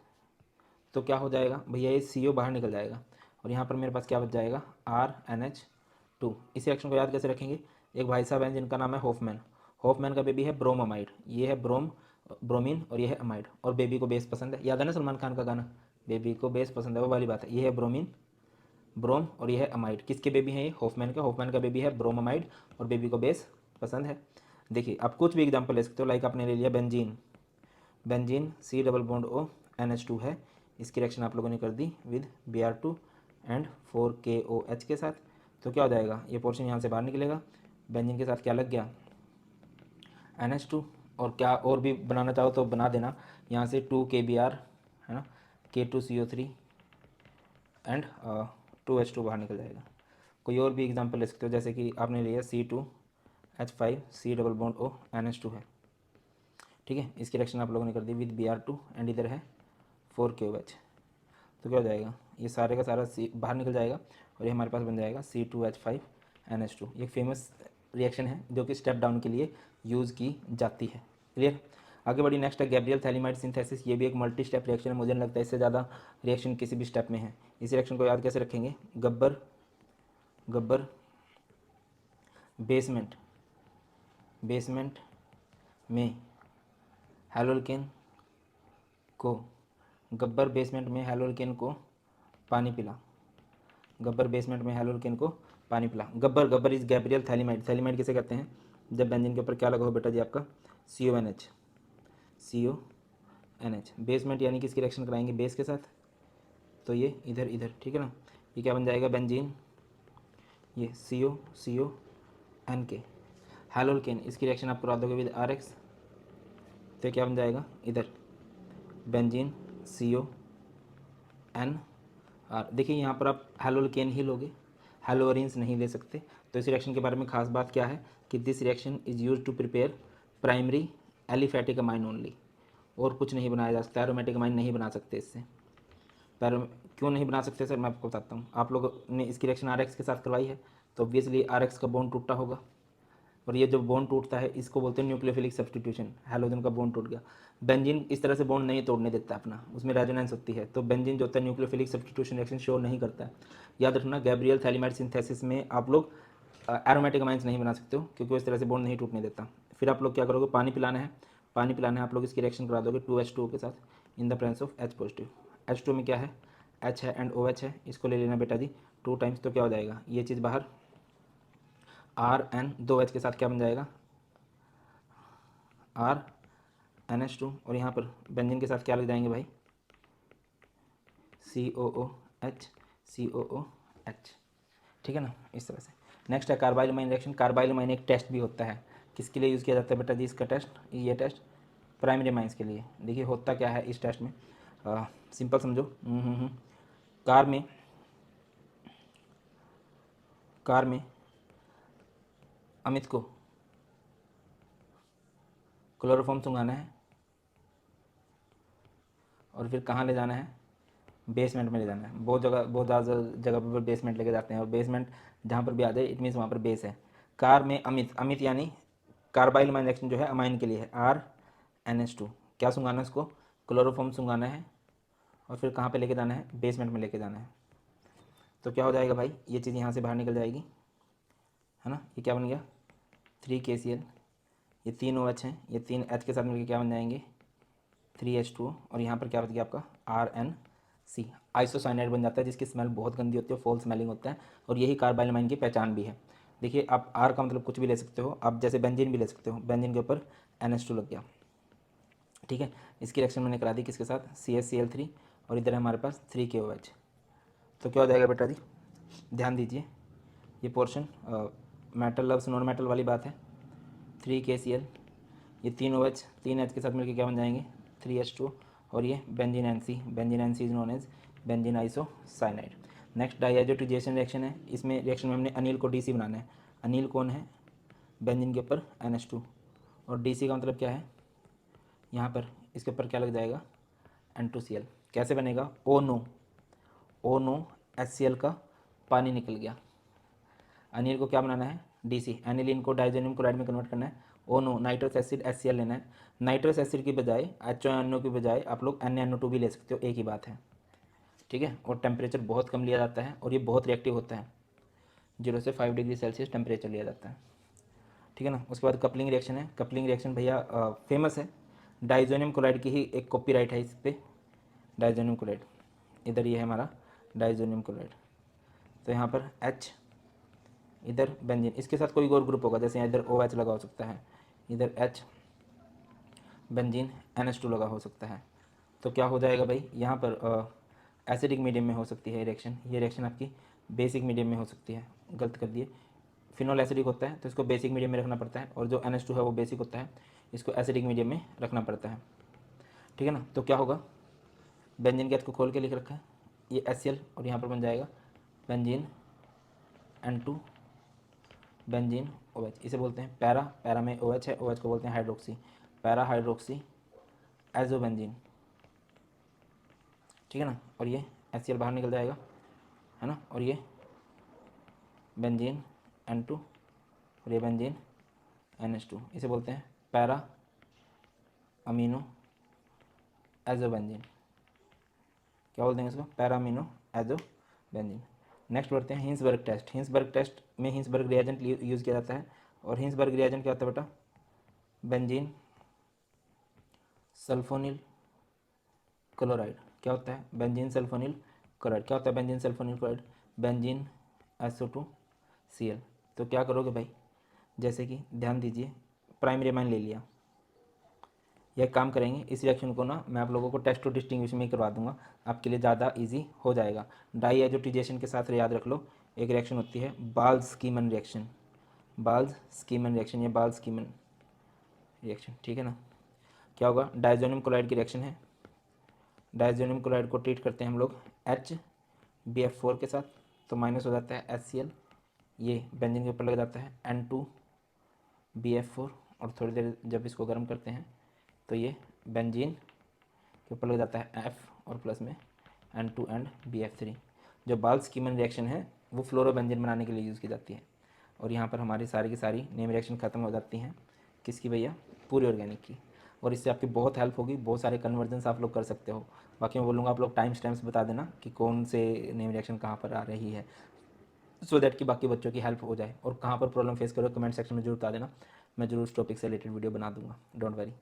S1: तो क्या हो जाएगा भैया, ये CO बाहर निकल जाएगा, और यहाँ पर मेरे पास क्या बच जाएगा RNH2। इस रिएक्शन को याद कैसे रखेंगे, एक भाई साहब हैं जिनका नाम है होफमैन, होफमैन का बेबी है ब्रोमोमाइड, ये है ब्रोमीन और ये है अमाइड, और बेबी को बेस पसंद है, याद है ना सलमान खान का गाना, बेबी को बेस पसंद है, वो वाली बात है, ये है ब्रोमीन ब्रोम, और ये है अमाइड। किसके बेबी हैं ये? होफमैन का। होफमैन का बेबी है ब्रोमामाइड, और बेबी को बेस पसंद है। देखिए आप कुछ भी एग्जांपल ले सकते हो, लाइक आपने ले लिया benzene. Benzene C double bond O NH2 है, इसकी रिएक्शन आप लोगों ने कर दी विद Br2 एंड 4KOH के साथ। तो क्या हो जाएगा, ये पोर्शन यहाँ से बाहर निकलेगा। बेंजीन के साथ क्या लग गया? NH2। और क्या और भी बनाना चाहो तो बना देना, यहाँ से 2KBr है ना, K2CO3 एंड 2H2 बाहर निकल जाएगा। कोई और भी एग्जांपल ले सकते हो, जैसे कि आपने लिया C2H5 C double bond O NH2 है, ठीक है। इसकी रिएक्शन आप लोगों ने कर दी विद Br2 एंड इधर है 4KOH। तो क्या हो जाएगा, ये सारे का सारा सी बाहर निकल जाएगा, और ये हमारे पास बन जाएगा C2H5 NH2। ये एक फेमस रिएक्शन है जो कि स्टेप डाउन के लिए यूज़ की जाती है। क्लियर? आगे बढ़ी, नेक्स्ट है गैब्रियल थैलीमाइड सिंथेसिस। ये भी एक मल्टी स्टेप रिएक्शन है, मुझे नहीं लगता इससे ज़्यादा रिएक्शन किसी भी स्टेप में है। इस रिएक्शन को याद कैसे रखेंगे? गब्बर गब्बर बेसमेंट बेसमेंट में हेलोल्केन को गब्बर बेसमेंट में हेलोल्केन को पानी पिला। गब्बर बेसमेंट में हेलोल्केन को पानी पिला। Gabbar Gabbar is Gabriel phthalimide. Phthalimide किसे कहते हैं? जब बेंजीन के ऊपर क्या लगा हो बेटा जी आपका? CONH। CONH बेसमेंट यानी कि इसकी रिएक्शन कराएंगे बेस के साथ, तो ये इधर इधर, ठीक है ना। ये क्या बन जाएगा? बेंजीन, ये CONK। हेलोल्केन इसकी रिएक्शन आप करा दोगे विद RX, तो क्या बन जाएगा? इधर बेंजीन CON। और देखिए यहाँ पर आप हेलोल्केन ही लोगे, हेलोअरिन्स नहीं ले सकते। तो इस रिएक्शन के बारे में खास बात क्या है कि this reaction is use to prepare primary aliphatic amine only, और कुछ नहीं बनाया जा सकता। एरोमेटिक अमाइन नहीं बना सकते इससे। पैरो क्यों नहीं बना सकते सर, मैं आपको बताता हूँ। आप लोगों ने इसकी रिएक्शन RX के साथ करवाई है, तो ऑब्वियसली RX का बॉन्ड टूटा होगा, और ये जो बॉन्ड टूटता है इसको बोलते हैं न्यूक्लियोफिलिक सब्स्टिट्यूशन। हेलोजन का बॉन्ड टूट गया। बेंजीन इस तरह से बॉन्ड नहीं तोड़ने देता अपना, उसमें रेजोनेंस होती है, तो बेंजीन जो होता है न्यूक्लियोफिलिक सब्स्टिट्यूशन रिएक्शन शो नहीं करता है। याद रखना, गैब्रियल थैलीमाइड सिंथेसिस में आप लोग एरोमेटिक अमाइंस नहीं बना सकते हो, क्योंकि वो इस तरह से बॉन्ड नहीं टूटने देता। फिर आप लोग क्या करोगे? पानी पिलाना है। पानी पिलाना है आप लोग, इसकी रिएक्शन करा दोगे 2H2O के साथ इन the presence of H positive. H2 में क्या है? H है एंड OH है, इसको ले लेना बेटा जी 2 टाइम्स। तो क्या हो जाएगा? ये चीज़ बाहर, RN 2H के साथ क्या बन जाएगा? RNH2। और यहाँ पर बेंजीन के साथ क्या लग जाएंगे भाई? COOH COOH, ठीक है ना, इस तरह से। नेक्स्ट है कार्बाइलमाइन रिएक्शन। कार्बाइलमाइन एक टेस्ट भी होता है, किसके लिए यूज़ किया जाता है बेटा जी इसका टेस्ट? ये टेस्ट प्राइमरी माइंस के लिए। देखिए होता क्या है इस टेस्ट में, सिंपल समझो। कार में अमित को क्लोरोफॉर्म सुंघाना है, और फिर कहाँ ले जाना है? बेसमेंट में ले जाना है। बहुत ज़्यादा जगह पर बेसमेंट लेके जाते हैं, और बेसमेंट जहाँ पर भी आ जाए इट मीन्स वहाँ पर बेस है। कार में अमित यानी कार्बाइल अमाइन रिएक्शन जो है अमाइन के लिए है, RNH2। क्या सुंघाना है उसको? क्लोरोफॉर्म सुंघाना है, और फिर कहाँ पे लेके जाना है? बेसमेंट में लेके जाना है। तो क्या हो जाएगा भाई? ये चीज़ यहाँ से बाहर निकल जाएगी, है ना। ये क्या बन गया? 3KCl। ये 3 OH हैं, ये 3 H के साथ मिलकर क्या बन जाएंगे? 3H2O। और यहाँ पर क्या बच गया आपका? RNC। आइसोसाइनाइड बन जाता है, जिसकी स्मेल बहुत गंदी होती है, फॉल स्मेलिंग होता है, और यही कार्बाइलमाइन की पहचान भी है। देखिए आप R का मतलब कुछ भी ले सकते हो, आप जैसे बेंजीन भी ले सकते हो। बेंजीन के ऊपर NH2 लग गया, ठीक है। इसकी रिएक्शन मैंने करा दी किसके साथ? CHCl3, और इधर है हमारे पास 3KOH। तो क्या हो जाएगा बेटा जी? ध्यान दीजिए, ये portion metal loves non metal वाली बात है। 3KCl, ये 3OH 3H के साथ मिलकर क्या बन जाएंगे? 3H2। और ये benzene NC। Benzene NC is known as benzene isocyanide. Next dehydrogenation reaction है। इसमें रिएक्शन में हमने अनिल को DC बनाना है। अनिल कौन है? बेंजीन के ऊपर NH2, और DC का मतलब क्या है? यहाँ पर इसके ऊपर क्या लग जाएगा? N2Cl। कैसे बनेगा? O नो HCl का पानी निकल गया। अनिल को क्या बनाना है? DC। एनिलीन को डाइजोनियम क्लोराइड में कन्वर्ट करना है। ओ नो नाइट्रस एसिड HCl लेना है। नाइट्रस एसिड की बजाय HNO की बजाय आप लोग NaNO2 भी ले सकते हो, एक ही बात है, ठीक है। और टेम्परेचर बहुत कम लिया जाता है, और ये बहुत रिएक्टिव होता है, 0 से 5 डिग्री सेल्सियस टेम्परेचर लिया जाता है, ठीक है ना। उसके बाद कपलिंग रिएक्शन है। कपलिंग रिएक्शन भैया फेमस है। डाइजोनियम क्लोराइड की ही एक कॉपीराइट है इस पर। डाइजोनियम क्लोराइड, इधर ये है हमारा डाइजोनियम क्लोराइड, तो यहाँ पर H, इधर बेंजीन, इसके साथ कोई और ग्रुप होगा, जैसे इधर OH लगा हो सकता है, इधर H बेंजीन NH2 लगा हो सकता है। तो क्या हो जाएगा भाई, यहाँ पर एसिडिक मीडियम में हो सकती है रिएक्शन, ये रिएक्शन आपकी बेसिक मीडियम में हो सकती है। गलत कर दिए, फिनोल एसिडिक होता है तो इसको बेसिक मीडियम में रखना पड़ता है, और जो NH2 है वो बेसिक होता है, इसको एसिडिक मीडियम में रखना पड़ता है। ठीक है ना। तो क्या होगा, बेंजीन गैस को खोल के लिख रखा है, ये HCl, और यहाँ पर बन जाएगा बेंजीन N2 बेंजीन OH, इसे बोलते हैं पैरा, पैरा में OH है, OH को बोलते हैं हाइड्रोक्सी, पैरा हाइड्रोक्सी एजोबेंजीन। ठीक है ना। और ये HCl बाहर निकल जाएगा, है ना, और ये बेंजीन N2 और ये बेंजीन NH2, इसे बोलते हैं पैरा अमीनो एजोबेंजीन। क्या बोलते हैं इसको, पैरा अमीनो एजोबेंजीन। नेक्स्ट बढ़ते हैं हिंसबर्ग टेस्ट। हिंसबर्ग टेस्ट में हिंसबर्ग रिएजेंट यूज़ किया जाता है, और हिंसबर्ग रिएजेंट क्या होता है बेटा, बेंजीन सल्फोनिल क्लोराइड। क्या होता है, बेंजीन सल्फोनिल क्लोराइड। क्या होता है benzene sulphonyl chloride, benzene SO2Cl। तो क्या करोगे भाई, जैसे कि ध्यान दीजिए, प्राइमरी अमाइन ले लिया, यह काम करेंगे, इस रिएक्शन को ना मैं आप लोगों को टेस्ट टू डिस्टिंग्विश में ही करवा दूंगा, आपके लिए ज़्यादा इजी हो जाएगा। डाई एजोटिजेशन के साथ याद रख लो, एक रिएक्शन होती है बाल्ज-स्कीमन रिएक्शन, बाल्ज-स्कीमन रिएक्शन, ये बाल्ज-स्कीमन रिएक्शन। ठीक है ना। क्या होगा, डायजोनियम क्लोराइड की रिएक्शन है, डायजोनियम क्लोराइड को ट्रीट करते हैं हम लोग HBF4 के साथ, तो माइनस हो जाता है HCl, ये बेंजीन के ऊपर लग जाता है N2BF4, और थोड़ी देर जब इसको गर्म करते हैं तो ये बेंजीन के ऊपर लग जाता है F, और प्लस में N2 एंड BF3। जो बाल्ज-स्कीमन रिएक्शन है वो फ्लोरोबेंजीन बनाने के लिए यूज़ की जाती है। और यहाँ पर हमारी सारी की सारी नेम रिएक्शन ख़त्म हो जाती हैं, किसकी भैया, पूरी ऑर्गेनिक की। और इससे आपकी बहुत हेल्प होगी, बहुत सारे कन्वर्जन्स आप लोग कर सकते हो। बाकी मैं बोलूँगा आप लोग टाइम स्टैम्प्स बता देना कि कौन से नेम रिएक्शन कहाँ पर आ रही है, सो दैट कि बाकी बच्चों की हेल्प हो जाए। और कहाँ पर प्रॉब्लम फेस करो कमेंट सेक्शन में जरूर बता देना, मैं जरूर उस टॉपिक से रिलेटेड वीडियो बना दूंगा, डोंट वरी।